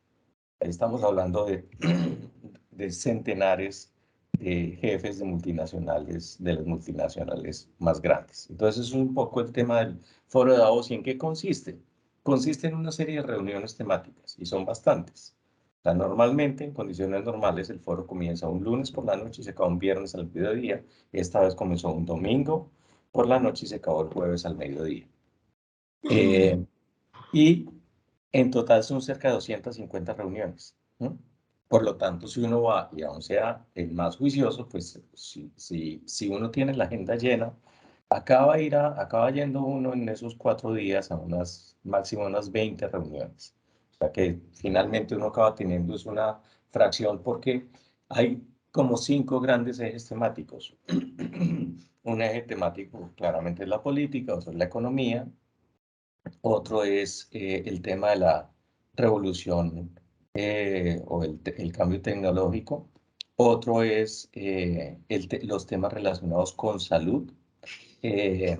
ahí estamos hablando de centenares de jefes de multinacionales, de las multinacionales más grandes. Entonces, es un poco el tema del foro de Davos. ¿Y en qué consiste? Consiste en una serie de reuniones temáticas, y son bastantes. O sea, normalmente, en condiciones normales, el foro comienza un lunes por la noche y se acaba un viernes al mediodía. Esta vez comenzó un domingo por la noche y se acabó el jueves al mediodía. Y en total son cerca de 250 reuniones, ¿no? Por lo tanto, si uno va y aún sea el más juicioso, pues si uno tiene la agenda llena, acaba yendo uno en esos 4 días a máximo unas 20 reuniones. O sea que finalmente uno acaba teniendo es una fracción porque hay como 5 grandes ejes temáticos. Un eje temático claramente es la política, otro es la economía, otro es el tema de la revolución o el cambio tecnológico. Otro es los temas relacionados con salud. eh,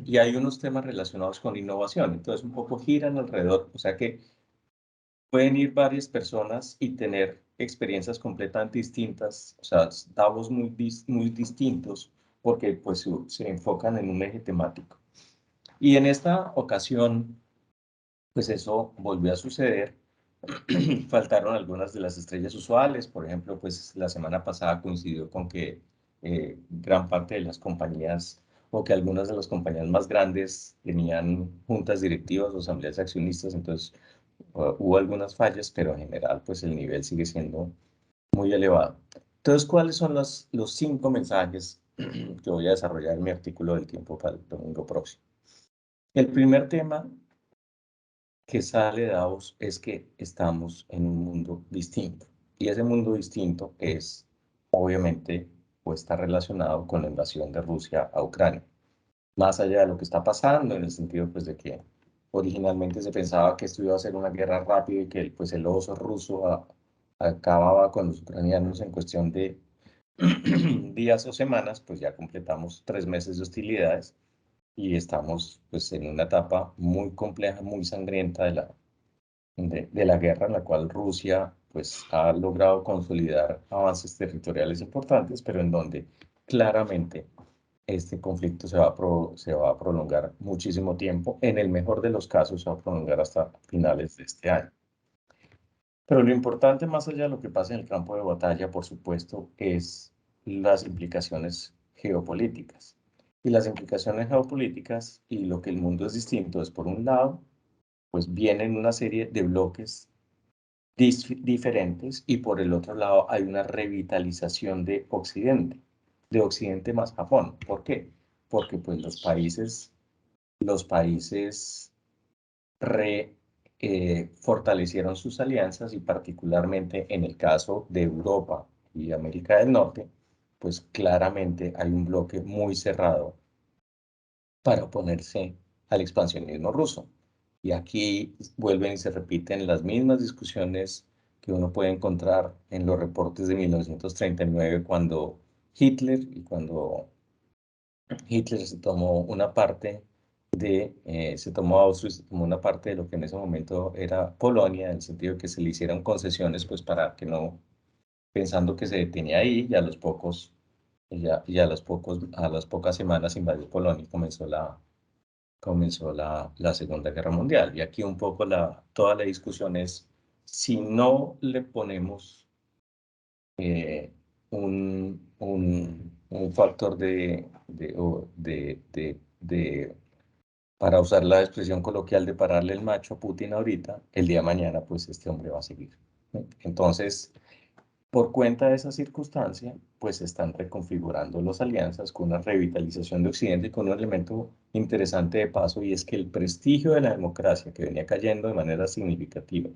y hay unos temas relacionados con innovación. Entonces, un poco giran alrededor. O sea que pueden ir varias personas y tener experiencias completamente distintas. O sea, Davos muy distintos porque pues se enfocan en un eje temático. Y en esta ocasión, pues eso volvió a suceder. Faltaron algunas de las estrellas usuales. Por ejemplo, pues la semana pasada coincidió con que gran parte de las compañías o que algunas de las compañías más grandes tenían juntas directivas o asambleas de accionistas. Entonces hubo algunas fallas, pero en general pues el nivel sigue siendo muy elevado. Entonces, ¿cuáles son los 5 mensajes que voy a desarrollar en mi artículo del Tiempo para el domingo próximo? El primer tema que sale de Davos es que estamos en un mundo distinto. Y ese mundo distinto es, obviamente, o está relacionado con la invasión de Rusia a Ucrania. Más allá de lo que está pasando, en el sentido pues, de que originalmente se pensaba que esto iba a ser una guerra rápida y que pues, el oso ruso acababa con los ucranianos en cuestión de días o semanas, pues ya completamos 3 meses de hostilidades y estamos pues en una etapa muy compleja, muy sangrienta de la guerra en la cual Rusia pues ha logrado consolidar avances territoriales importantes, pero en donde claramente este conflicto se va a prolongar muchísimo tiempo. En el mejor de los casos se va a prolongar hasta finales de este año. Pero lo importante, más allá de lo que pasa en el campo de batalla, por supuesto, es las implicaciones geopolíticas. Y las implicaciones geopolíticas y lo que el mundo es distinto es, por un lado, pues vienen una serie de bloques diferentes y por el otro lado hay una revitalización de Occidente más Japón. ¿Por qué? Porque pues los países fortalecieron sus alianzas y particularmente en el caso de Europa y América del Norte, pues claramente hay un bloque muy cerrado para oponerse al expansionismo ruso. Y aquí vuelven y se repiten las mismas discusiones que uno puede encontrar en los reportes de 1939 cuando Hitler se tomó una parte se tomó Austria, se tomó una parte de lo que en ese momento era Polonia, en el sentido de que se le hicieron concesiones, pues para que no, pensando que se detenía ahí, y a las pocas semanas invadió Polonia y comenzó la Segunda Guerra Mundial. Y aquí un poco toda la discusión es, si no le ponemos un factor para usar la expresión coloquial de pararle el macho a Putin ahorita, el día de mañana, pues este hombre va a seguir, ¿no? Entonces, Por cuenta de esa circunstancia, pues se están reconfigurando las alianzas con una revitalización de Occidente y con un elemento interesante de paso, y es que el prestigio de la democracia, que venía cayendo de manera significativa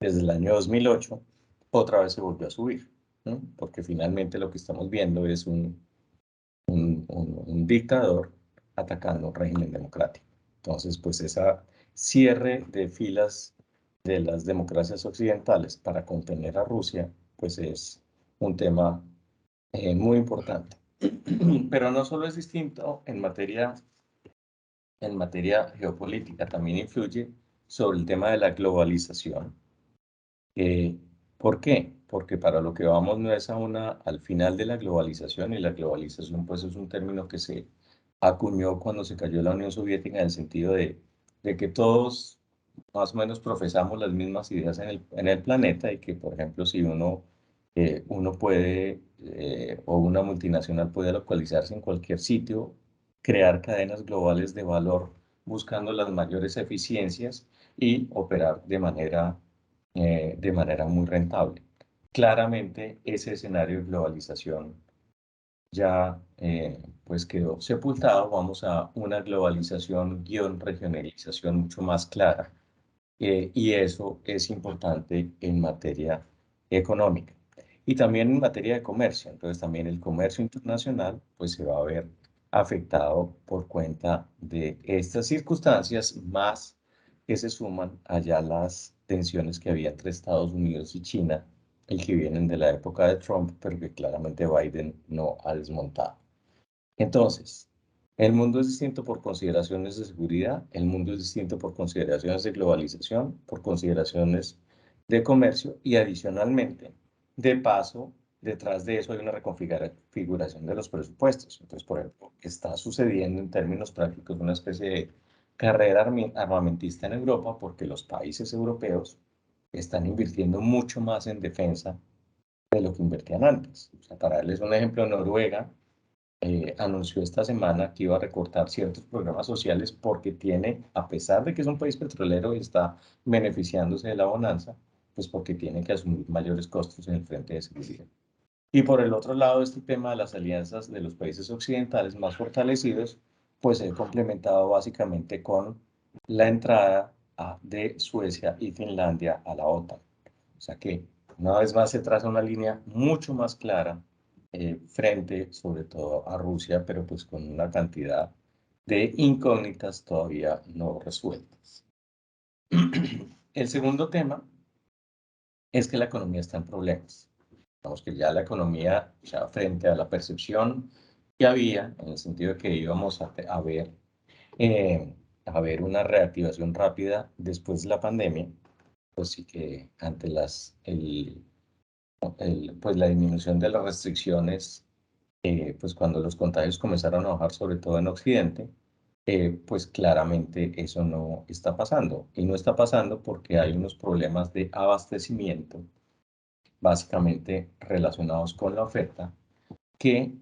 desde el año 2008, otra vez se volvió a subir, ¿no? Porque finalmente lo que estamos viendo es un dictador atacando un régimen democrático. Entonces, pues ese cierre de filas de las democracias occidentales para contener a Rusia, pues es un tema muy importante. Pero no solo es distinto en materia geopolítica, también influye sobre el tema de la globalización. ¿Por qué? Porque para lo que vamos no es al final de la globalización, y la globalización pues es un término que se acuñó cuando se cayó la Unión Soviética, en el sentido de que todos más o menos profesamos las mismas ideas en el planeta, y que, por ejemplo, si uno puede, o una multinacional puede localizarse en cualquier sitio, crear cadenas globales de valor buscando las mayores eficiencias y operar de manera muy rentable. Claramente, ese escenario de globalización ya pues quedó sepultado. Vamos a una globalización guión regionalización mucho más clara, y eso es importante en materia económica y también en materia de comercio. Entonces también el comercio internacional pues se va a ver afectado por cuenta de estas circunstancias, más que se suman allá las tensiones que había entre Estados Unidos y China, el que vienen de la época de Trump, pero que claramente Biden no ha desmontado. Entonces, el mundo es distinto por consideraciones de seguridad, el mundo es distinto por consideraciones de globalización, por consideraciones de comercio, y adicionalmente, de paso, detrás de eso hay una reconfiguración de los presupuestos. Entonces, por ejemplo, está sucediendo en términos prácticos una especie de carrera armamentista en Europa, porque los países europeos están invirtiendo mucho más en defensa de lo que invertían antes. O sea, para darles un ejemplo, Noruega anunció esta semana que iba a recortar ciertos programas sociales porque tiene, a pesar de que es un país petrolero y está beneficiándose de la bonanza, pues porque tiene que asumir mayores costos en el frente de seguridad. Y por el otro lado, este tema de las alianzas de los países occidentales más fortalecidos, pues se ha complementado básicamente con la entrada de Suecia y Finlandia a la OTAN. O sea que una vez más se traza una línea mucho más clara frente sobre todo a Rusia, pero pues con una cantidad de incógnitas todavía no resueltas. El segundo tema es que la economía está en problemas. Vamos, que ya la economía, ya frente a la percepción que había, en el sentido de que íbamos a ver una reactivación rápida después de la pandemia, pues sí que ante pues la disminución de las restricciones, pues cuando los contagios comenzaron a bajar, sobre todo en Occidente, pues claramente eso no está pasando. Y no está pasando porque hay unos problemas de abastecimiento, básicamente relacionados con la oferta, que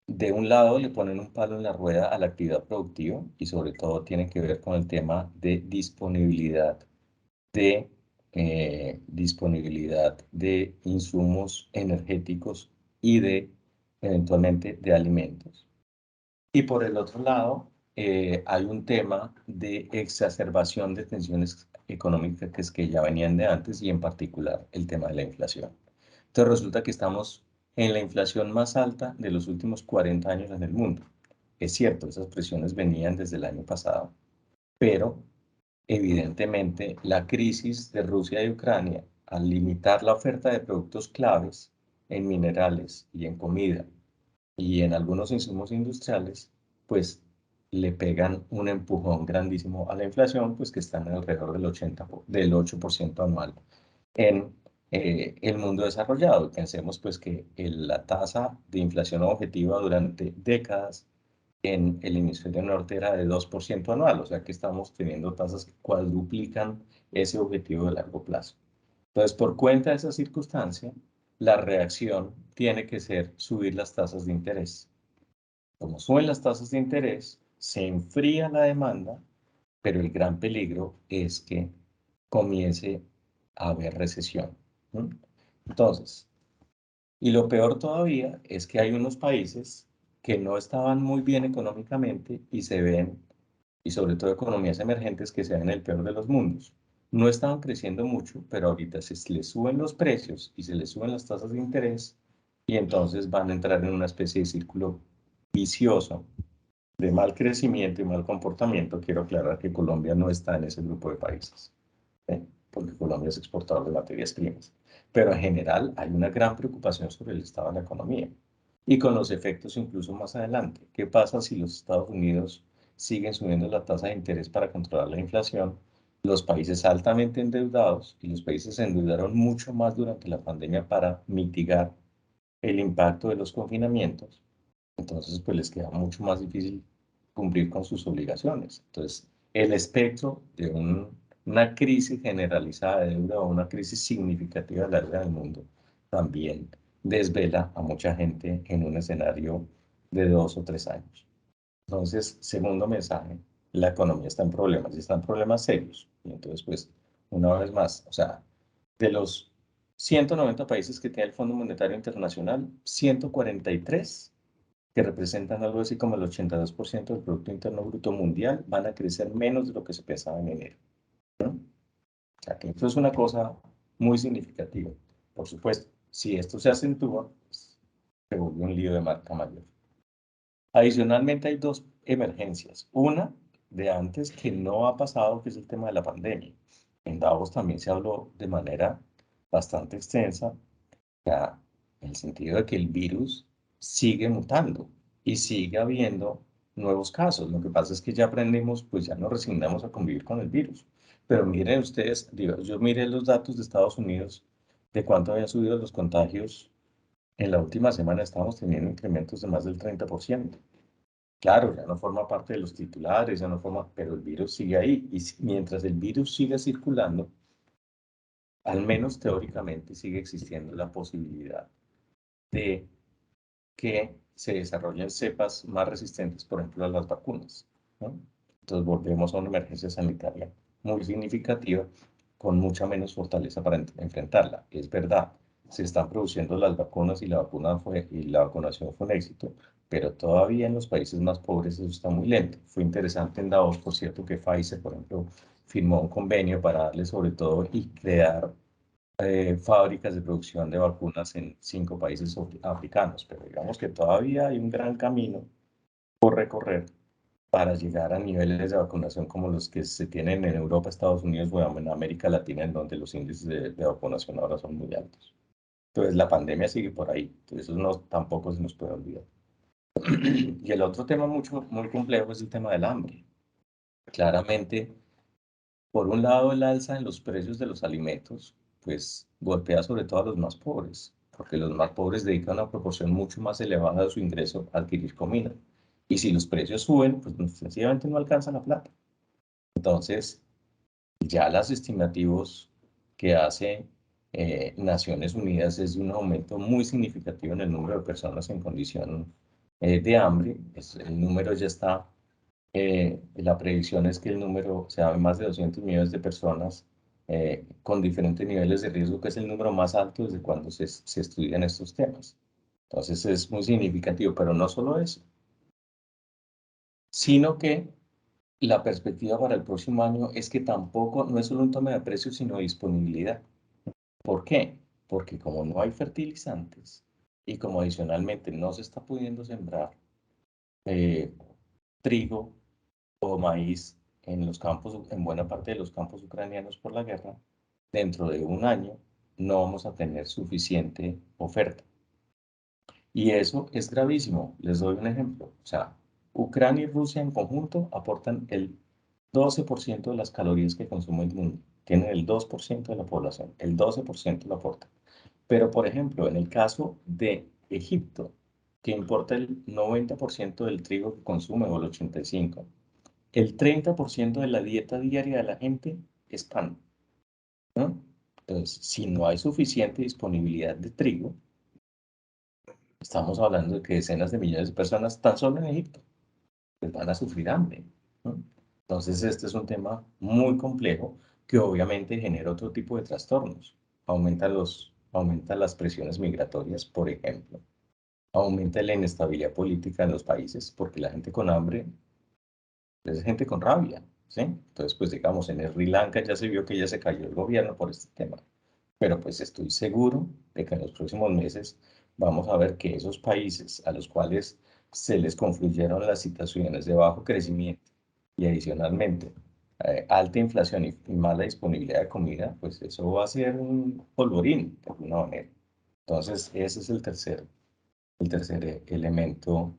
de un lado le ponen un palo en la rueda a la actividad productiva, y sobre todo tiene que ver con el tema de disponibilidad de insumos energéticos y eventualmente de alimentos. Y por el otro lado, hay un tema de exacerbación de tensiones económicas que ya venían de antes, y en particular el tema de la inflación. Entonces resulta que estamos en la inflación más alta de los últimos 40 años en el mundo. Es cierto, esas presiones venían desde el año pasado, pero evidentemente la crisis de Rusia y Ucrania, al limitar la oferta de productos claves en minerales y en comida y en algunos insumos industriales, pues le pegan un empujón grandísimo a la inflación, pues que está en alrededor del 8% anual en el mundo desarrollado. Pensemos pues que la tasa de inflación objetiva durante décadas en el hemisferio norte era de 2% anual, o sea que estamos teniendo tasas que cuadruplican ese objetivo de largo plazo. Entonces, por cuenta de esa circunstancia, la reacción tiene que ser subir las tasas de interés. Como suben las tasas de interés, se enfría la demanda, pero el gran peligro es que comience a haber recesión, ¿no? Entonces, y lo peor todavía es que hay unos países que no estaban muy bien económicamente y se ven, y sobre todo economías emergentes que se ven en el peor de los mundos. No estaban creciendo mucho, pero ahorita se les suben los precios y se les suben las tasas de interés y entonces van a entrar en una especie de círculo vicioso de mal crecimiento y mal comportamiento. Quiero aclarar que Colombia no está en ese grupo de países, ¿eh? Porque Colombia es exportador de materias primas. Pero en general hay una gran preocupación sobre el estado de la economía y con los efectos incluso más adelante. ¿Qué pasa si los Estados Unidos siguen subiendo la tasa de interés para controlar la inflación? Los países altamente endeudados, y los países se endeudaron mucho más durante la pandemia para mitigar el impacto de los confinamientos, entonces pues les queda mucho más difícil cumplir con sus obligaciones. Entonces, el espectro de una crisis generalizada de deuda o una crisis significativa de la deuda del mundo también desvela a mucha gente en un escenario de 2 o 3 años. Entonces, segundo mensaje, la economía está en problemas y está en problemas serios. Y entonces, pues, una vez más, o sea, de los 190 países que tiene el Fondo Monetario Internacional, 143 que representan algo así como el 82% del Producto Interno Bruto Mundial, van a crecer menos de lo que se pensaba en enero, ¿no? O sea, que esto es una cosa muy significativa. Por supuesto, si esto se acentúa, pues, se vuelve un lío de marca mayor. Adicionalmente, hay dos emergencias. Una de antes que no ha pasado, que es el tema de la pandemia. En Davos también se habló de manera bastante extensa, ya, en el sentido de que el virus sigue mutando y sigue habiendo nuevos casos. Lo que pasa es que ya aprendimos, pues ya nos resignamos a convivir con el virus. Pero miren ustedes, digo, yo miré los datos de Estados Unidos de cuánto habían subido los contagios. En la última semana estamos teniendo incrementos de más del 30%. Claro, ya no forma parte de los titulares, ya no forma, pero el virus sigue ahí. Y mientras el virus siga circulando, al menos teóricamente sigue existiendo la posibilidad de que se desarrollen cepas más resistentes, por ejemplo, a las vacunas, ¿no? Entonces volvemos a una emergencia sanitaria muy significativa con mucha menos fortaleza para enfrentarla. Es verdad, se están produciendo las vacunas y la vacunación fue un éxito, pero todavía en los países más pobres eso está muy lento. Fue interesante en Davos, por cierto, que Pfizer, por ejemplo, firmó un convenio para darle sobre todo y crear fábricas de producción de vacunas en 5 países africanos, pero digamos que todavía hay un gran camino por recorrer para llegar a niveles de vacunación como los que se tienen en Europa, Estados Unidos o en América Latina, en donde los índices de vacunación ahora son muy altos. Entonces la pandemia sigue por ahí, entonces eso no, tampoco se nos puede olvidar. Y el otro tema muy complejo es el tema del hambre. Claramente, por un lado, el alza en los precios de los alimentos, pues golpea sobre todo a los más pobres, porque los más pobres dedican una proporción mucho más elevada de su ingreso a adquirir comida. Y si los precios suben, pues sencillamente no alcanza la plata. Entonces, ya las estimativos que hace Naciones Unidas es de un aumento muy significativo en el número de personas en condición de hambre. El número ya está la predicción es que el número sea de más de 200 millones de personas con diferentes niveles de riesgo, que es el número más alto desde cuando se estudian estos temas. Entonces es muy significativo, pero no solo eso, sino que la perspectiva para el próximo año es que tampoco, no es solo un tema de precios, sino de disponibilidad. ¿Por qué? Porque como no hay fertilizantes y como adicionalmente no se está pudiendo sembrar trigo o maíz en los campos, en buena parte de los campos ucranianos por la guerra, dentro de un año no vamos a tener suficiente oferta. Y eso es gravísimo. Les doy un ejemplo. O sea, Ucrania y Rusia en conjunto aportan el 12% de las calorías que consume el mundo. Tienen el 2% de la población. El 12% lo aportan. Pero, por ejemplo, en el caso de Egipto, que importa el 90% del trigo que consume, o el 85%, el 30% de la dieta diaria de la gente es pan, ¿no? Entonces, si no hay suficiente disponibilidad de trigo, estamos hablando de que decenas de millones de personas, tan solo en Egipto, pues van a sufrir hambre, ¿no? Entonces, este es un tema muy complejo que obviamente genera otro tipo de trastornos. Aumentan los aumenta las presiones migratorias, por ejemplo, aumenta la inestabilidad política en los países, porque la gente con hambre es gente con rabia, ¿sí? Entonces, pues digamos, en Sri Lanka ya se vio que ya se cayó el gobierno por este tema, pero pues estoy seguro de que en los próximos meses vamos a ver que esos países a los cuales se les confluyeron las situaciones de bajo crecimiento y adicionalmente alta inflación y mala disponibilidad de comida, pues eso va a ser un polvorín, de alguna manera. Entonces, ese es el tercer elemento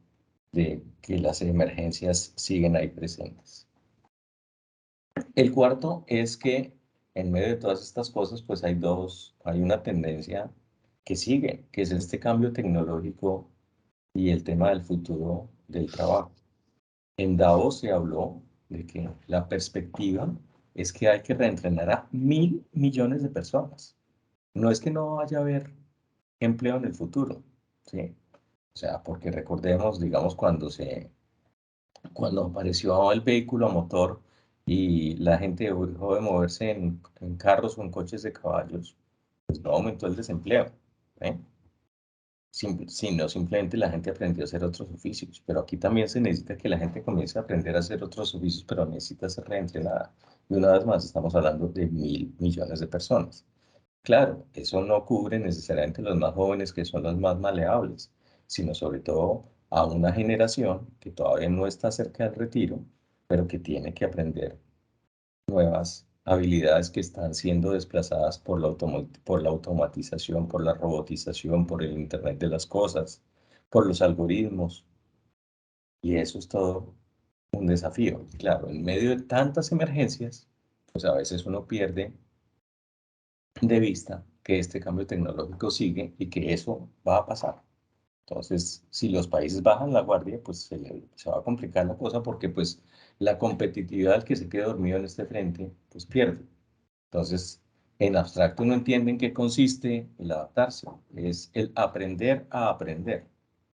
de que las emergencias siguen ahí presentes. El cuarto es que en medio de todas estas cosas, pues hay una tendencia que sigue, que es este cambio tecnológico y el tema del futuro del trabajo. En Davos se habló de que la perspectiva es que hay que reentrenar a 1.000 millones de personas. No es que no vaya a haber empleo en el futuro, ¿sí? O sea, porque recordemos, digamos, cuando apareció el vehículo a motor y la gente dejó de moverse en carros o en coches de caballos, pues no aumentó el desempleo, ¿eh? Sino simplemente la gente aprendió a hacer otros oficios. Pero aquí también se necesita que la gente comience a aprender a hacer otros oficios, pero necesita ser reentrenada. Y una vez más, estamos hablando de 1.000 millones de personas. Claro, eso no cubre necesariamente los más jóvenes, que son los más maleables, sino sobre todo a una generación que todavía no está cerca del retiro, pero que tiene que aprender nuevas habilidades que están siendo desplazadas por la automatización, por la robotización, por el Internet de las cosas, por los algoritmos. Y eso es todo un desafío. Claro, en medio de tantas emergencias, pues a veces uno pierde de vista que este cambio tecnológico sigue y que eso va a pasar. Entonces, si los países bajan la guardia, pues se va a complicar la cosa, porque pues la competitividad del que se quede dormido en este frente, pues pierde. Entonces, en abstracto no entiende en qué consiste el adaptarse, es el aprender a aprender.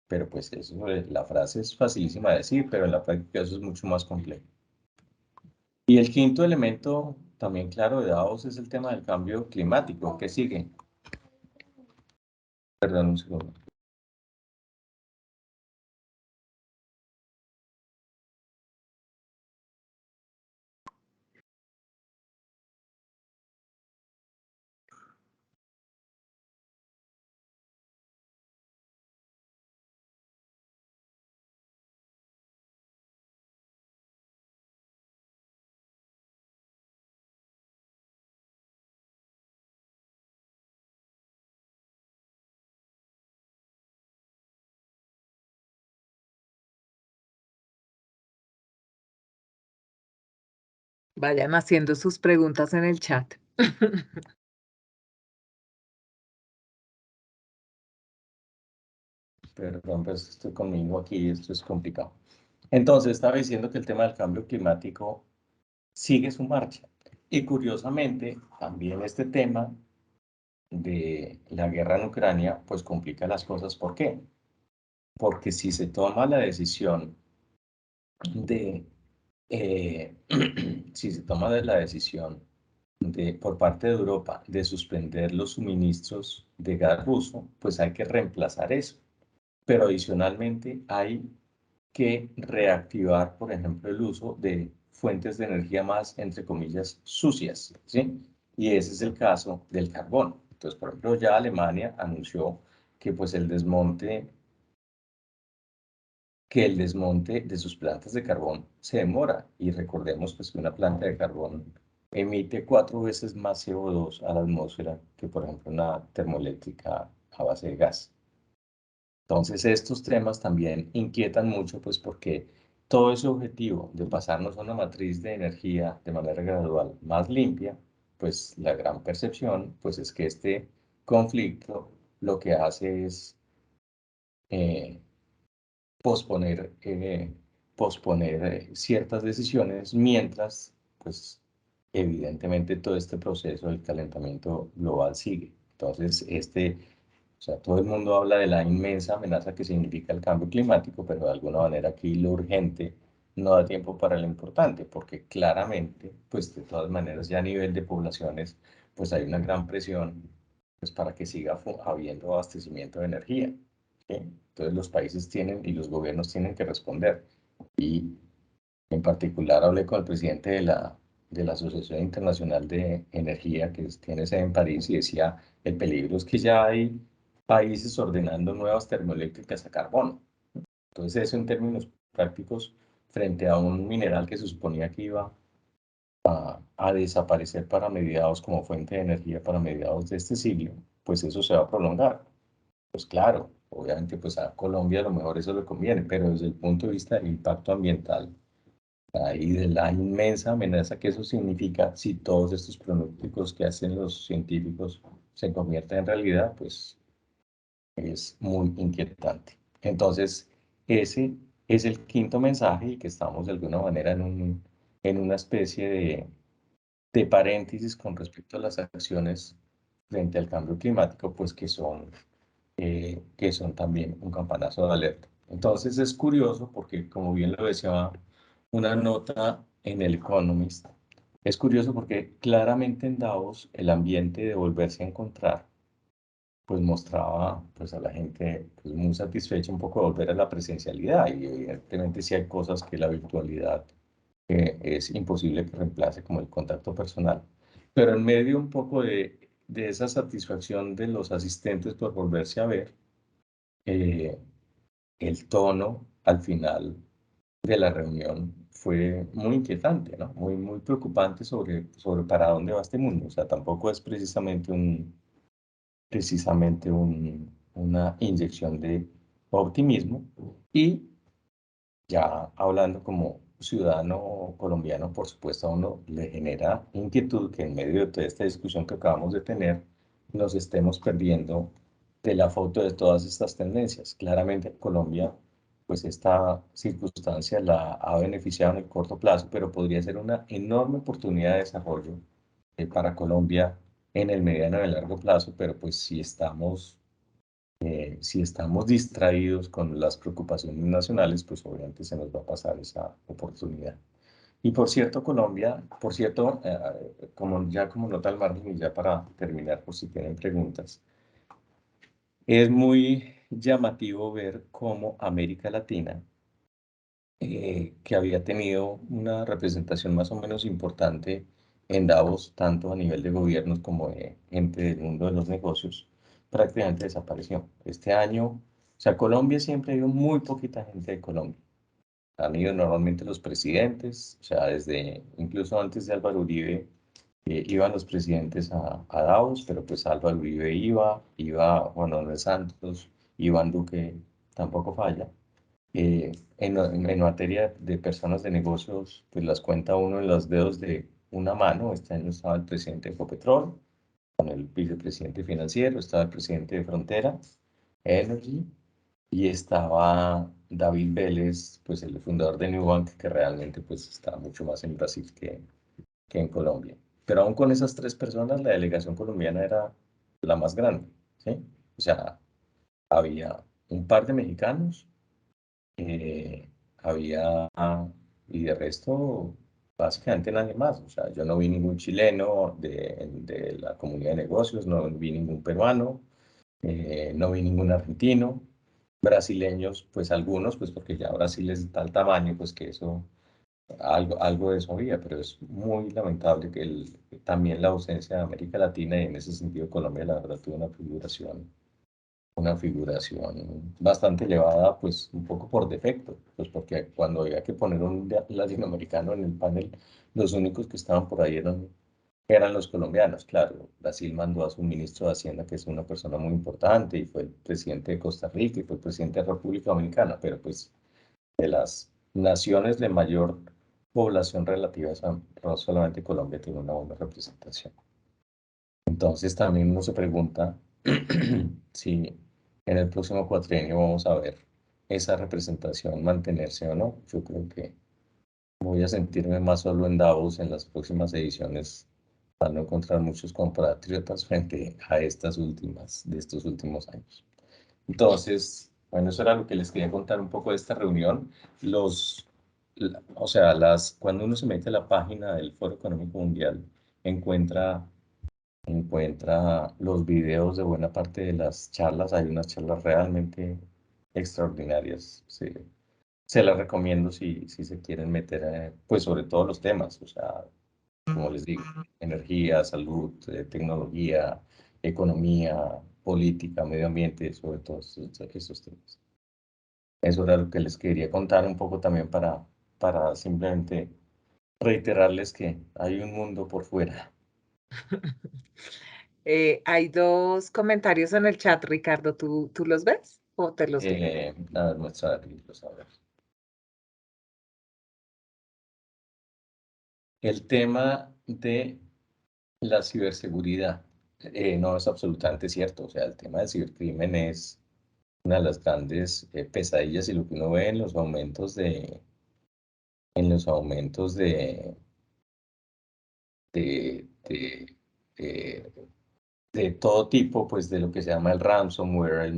Pero pues eso, la frase es facilísima de decir, pero en la práctica eso es mucho más complejo. Y el quinto elemento, también claro, de Davos, es el tema del cambio climático. ¿Qué sigue? Perdón, un segundo. Vayan haciendo sus preguntas en el chat. Perdón, pues estoy conmigo aquí, esto es complicado. Entonces, estaba diciendo que el tema del cambio climático sigue su marcha. Y curiosamente, también este tema de la guerra en Ucrania, pues complica las cosas. ¿Por qué? Porque si se toma la decisión de, si se toma la decisión por parte de Europa de suspender los suministros de gas ruso, pues hay que reemplazar eso. Pero adicionalmente hay que reactivar, por ejemplo, el uso de fuentes de energía más, entre comillas, sucias, ¿sí? Y ese es el caso del carbón. Entonces, por ejemplo, ya Alemania anunció que pues el desmonte de sus plantas de carbón se demora. Y recordemos pues que una planta de carbón emite 4 veces más CO2 a la atmósfera que, por ejemplo, una termoeléctrica a base de gas. Entonces, estos temas también inquietan mucho, pues porque todo ese objetivo de pasarnos a una matriz de energía de manera gradual más limpia, pues la gran percepción pues es que este conflicto lo que hace es eh, posponer, ciertas decisiones, mientras pues evidentemente todo este proceso del calentamiento global sigue. Entonces, o sea, todo el mundo habla de la inmensa amenaza que significa el cambio climático, pero de alguna manera aquí lo urgente no da tiempo para lo importante, porque claramente, pues de todas maneras ya a nivel de poblaciones, pues hay una gran presión pues para que siga habiendo abastecimiento de energía. ¿Sí? Entonces los países tienen y los gobiernos tienen que responder. Y en particular hablé con el presidente de la Asociación Internacional de Energía, que tiene sede en París, y decía, el peligro es que ya hay países ordenando nuevas termoeléctricas a carbono. Entonces eso en términos prácticos, frente a un mineral que se suponía que iba a desaparecer para mediados como fuente de energía para mediados de este siglo, pues eso se va a prolongar. Pues claro, obviamente pues a Colombia a lo mejor eso le conviene, pero desde el punto de vista del impacto ambiental y de la inmensa amenaza que eso significa si todos estos pronósticos que hacen los científicos se convierten en realidad, pues es muy inquietante. Entonces, ese es el quinto mensaje y que estamos de alguna manera en una especie de paréntesis con respecto a las acciones frente al cambio climático, pues que son también un campanazo de alerta. Entonces es curioso porque, como bien lo decía una nota en el Economist, es curioso porque claramente en Davos el ambiente de volverse a encontrar pues mostraba pues a la gente pues, muy satisfecha un poco de volver a la presencialidad y evidentemente sí hay cosas que la virtualidad es imposible que reemplace como el contacto personal. Pero en medio un poco de esa satisfacción de los asistentes por volverse a ver, el tono al final de la reunión fue muy inquietante, ¿no? Muy, muy preocupante sobre para dónde va este mundo. O sea, tampoco es precisamente una inyección de optimismo. Y ya hablando como ciudadano colombiano, por supuesto a uno le genera inquietud que en medio de toda esta discusión que acabamos de tener, nos estemos perdiendo de la foto de todas estas tendencias. Claramente Colombia, pues esta circunstancia la ha beneficiado en el corto plazo, pero podría ser una enorme oportunidad de desarrollo para Colombia en el mediano y el largo plazo, pero pues si estamos distraídos con las preocupaciones nacionales, pues obviamente se nos va a pasar esa oportunidad. Y por cierto, Colombia, por cierto, como nota al margen y ya para terminar, por si tienen preguntas, es muy llamativo ver cómo América Latina, que había tenido una representación más o menos importante en Davos, tanto a nivel de gobiernos como de gente del mundo de los negocios, prácticamente desapareció. Este año, o sea, Colombia siempre ha ido muy poquita gente de Colombia. Han ido normalmente los presidentes, o sea, incluso antes de Álvaro Uribe, iban los presidentes a Davos, pero pues Álvaro Uribe iba Juan Manuel Santos, Iván Duque tampoco falla. En materia de personas de negocios, pues las cuenta uno en los dedos de una mano. Este año estaba el presidente de Ecopetrol, con el vicepresidente financiero, estaba el presidente de Frontera Energy y estaba David Vélez, pues el fundador de Nubank, que realmente pues está mucho más en Brasil que en Colombia. Pero aún con esas tres personas, la delegación colombiana era la más grande, ¿sí? O sea, había un par de mexicanos, eh, y de resto, básicamente nadie más. O sea, yo no vi ningún chileno de la comunidad de negocios, no vi ningún peruano, no vi ningún argentino. Brasileños, pues algunos, pues porque ya Brasil es de tal tamaño, pues que eso, algo de eso había, pero es muy lamentable que también la ausencia de América Latina y en ese sentido Colombia, la verdad, tuvo una figuración bastante elevada, pues un poco por defecto, pues porque cuando había que poner un latinoamericano en el panel, los únicos que estaban por ahí eran los colombianos. Claro, Brasil mandó a su ministro de Hacienda, que es una persona muy importante, y fue el presidente de Costa Rica, y fue el presidente de República Dominicana, pero pues de las naciones de mayor población relativa, solamente Colombia tiene una buena representación. Entonces también uno se pregunta si en el próximo cuatrienio vamos a ver esa representación mantenerse o no. Yo creo que voy a sentirme más solo en Davos en las próximas ediciones para no encontrar muchos compatriotas frente a estos últimos años. Entonces, bueno, eso era lo que les quería contar un poco de esta reunión. Cuando uno se mete a la página del Foro Económico Mundial, encuentra encuentra los videos de buena parte de las charlas. Hay unas charlas realmente extraordinarias. Se las recomiendo si se quieren meter, pues sobre todos los temas, o sea, como les digo, energía, salud, tecnología, economía, política, medio ambiente, sobre todo esos temas. Eso era lo que les quería contar un poco también para simplemente reiterarles que hay un mundo por fuera. Hay dos comentarios en el chat, Ricardo. ¿Tú los ves o te los digo? A ver, muestra aquí, pues, a ver. El tema de la ciberseguridad no es absolutamente cierto. O sea, el tema del cibercrimen es una de las grandes pesadillas, y lo que uno ve en los aumentos de, eh, de todo tipo, pues de lo que se llama el ransomware, el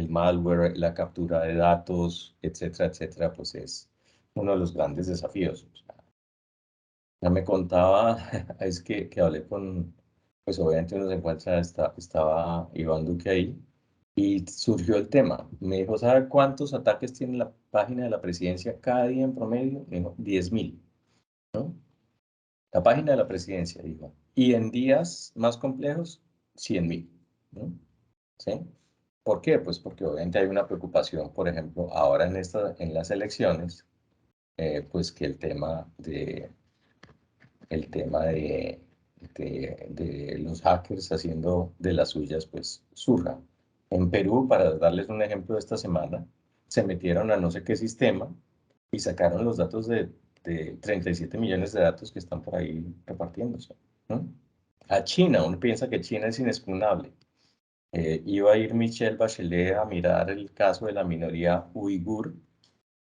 malware, la captura de datos, etcétera, etcétera, pues es uno de los grandes desafíos. O sea, ya me contaba, es que hablé con, pues obviamente uno se encuentra, estaba Iván Duque ahí, y surgió el tema. Me dijo, ¿sabe cuántos ataques tiene la página de la presidencia cada día en promedio? Me dijo, 10.000, ¿no? La página de la presidencia, dijo. Y en días más complejos, 100.000, ¿no? ¿Sí? ¿Por qué? Pues porque obviamente hay una preocupación, por ejemplo, ahora en las elecciones, pues que el tema de los hackers haciendo de las suyas, pues surja. En Perú, para darles un ejemplo de esta semana, se metieron a no sé qué sistema y sacaron los datos de 37 millones de datos que están por ahí repartiéndose, ¿no? A China, uno piensa que China es inexpugnable. Iba a ir Michelle Bachelet a mirar el caso de la minoría uigur,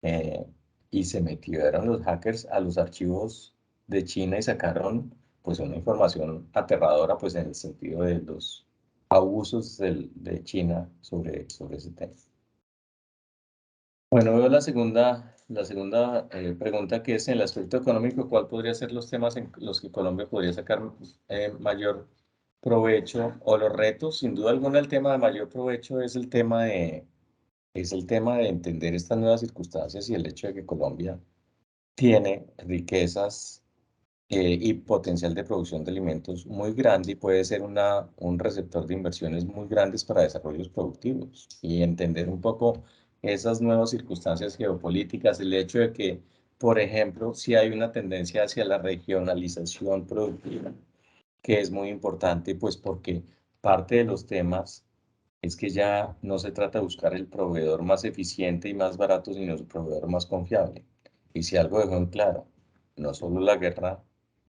eh, y se metieron los hackers a los archivos de China y sacaron pues una información aterradora, pues en el sentido de los abusos de China sobre ese tema. Bueno, veo la segunda pregunta, que es en el aspecto económico, ¿cuál podría ser los temas en los que Colombia podría sacar mayor provecho, o los retos? Sin duda alguna, el tema de mayor provecho es el tema de entender estas nuevas circunstancias y el hecho de que Colombia tiene riquezas y potencial de producción de alimentos muy grande, y puede ser un receptor de inversiones muy grandes para desarrollos productivos, y entender un poco esas nuevas circunstancias geopolíticas, el hecho de que, por ejemplo, si hay una tendencia hacia la regionalización productiva, que es muy importante, pues porque parte de los temas es que ya no se trata de buscar el proveedor más eficiente y más barato, sino el proveedor más confiable. Y si algo dejó en claro, no solo la guerra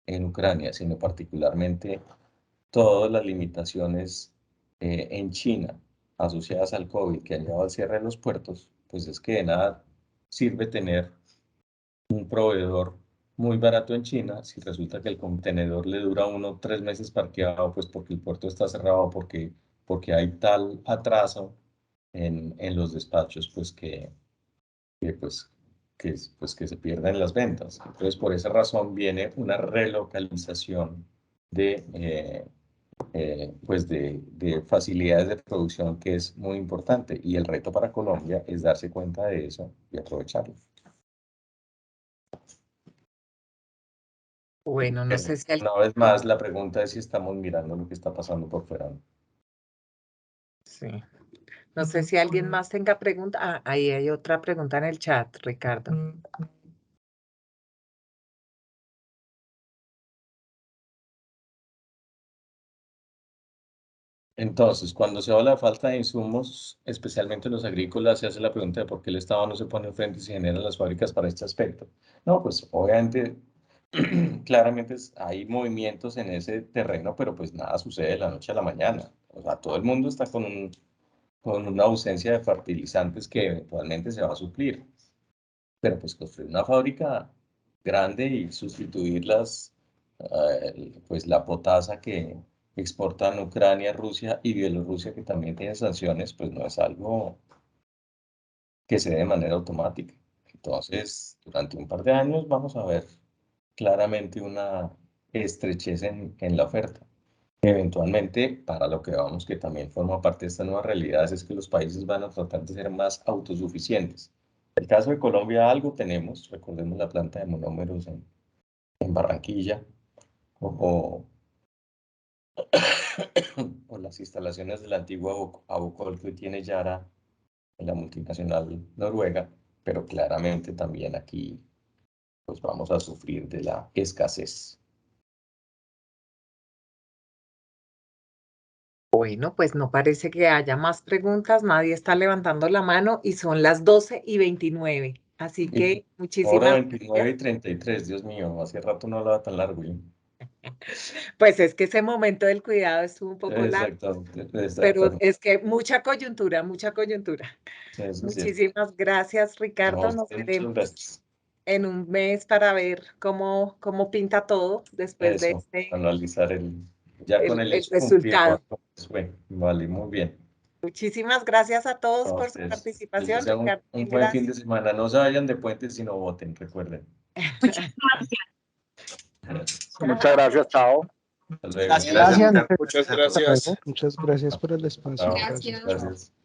en Ucrania, sino particularmente todas las limitaciones en China asociadas al COVID, que han llevado al cierre de los puertos, pues es que de nada sirve tener un proveedor muy barato en China si resulta que el contenedor le dura 3 meses parqueado, pues porque el puerto está cerrado, porque hay tal atraso en los despachos, pues que se pierden las ventas. Entonces, por esa razón viene una relocalización de facilidades de producción, que es muy importante, y el reto para Colombia es darse cuenta de eso y aprovecharlo. Bueno, no sé si Una vez más, la pregunta es si estamos mirando lo que está pasando por fuera. sí. No sé si alguien más tenga pregunta. Ah, ahí hay otra pregunta en el chat, Ricardo. Entonces, cuando se habla de falta de insumos, especialmente los agrícolas, se hace la pregunta de por qué el Estado no se pone enfrente y se generan las fábricas para este aspecto. No, pues obviamente, claramente hay movimientos en ese terreno, pero pues nada sucede de la noche a la mañana. O sea, todo el mundo está con una ausencia de fertilizantes que eventualmente se va a suplir. Pero pues construir una fábrica grande y sustituir pues la potasa que exportan Ucrania, Rusia y Bielorrusia, que también tienen sanciones, pues no es algo que se dé de manera automática. Entonces, durante un par de años vamos a ver claramente una estrechez en la oferta. Eventualmente, para lo que vamos, que también forma parte de estas nuevas realidades, es que los países van a tratar de ser más autosuficientes. En el caso de Colombia, algo tenemos, recordemos la planta de monómeros en Barranquilla, o las instalaciones del antiguo Abocol que hoy tiene Yara en la multinacional noruega, pero claramente también aquí pues vamos a sufrir de la escasez. Bueno, pues no parece que haya más preguntas, nadie está levantando la mano y son las 12:29. Así que Ahora muchísimas 29 y gracias. 33, Dios mío, hace rato no hablaba tan largo. Pues es que ese momento del cuidado estuvo un poco largo, Exactamente, pero exactamente. es que mucha coyuntura, mucha coyuntura. Sí, eso es cierto. Muchísimas gracias, No, Ricardo. Nos muchas veremos gracias. en un mes para ver cómo pinta todo después de Eso, analizar ya con el el hecho cumplido. resultado. Bueno, vale, muy bien. Muchísimas gracias a todos A por su ustedes. Les participación, deseo Ricardo. un buen Gracias. fin de semana. No se vayan de puente si no voten, recuerden. Muchas gracias, chao. Hasta luego. Gracias. Gracias. Muchas gracias. Muchas gracias por el espacio. Chao. Gracias. Gracias.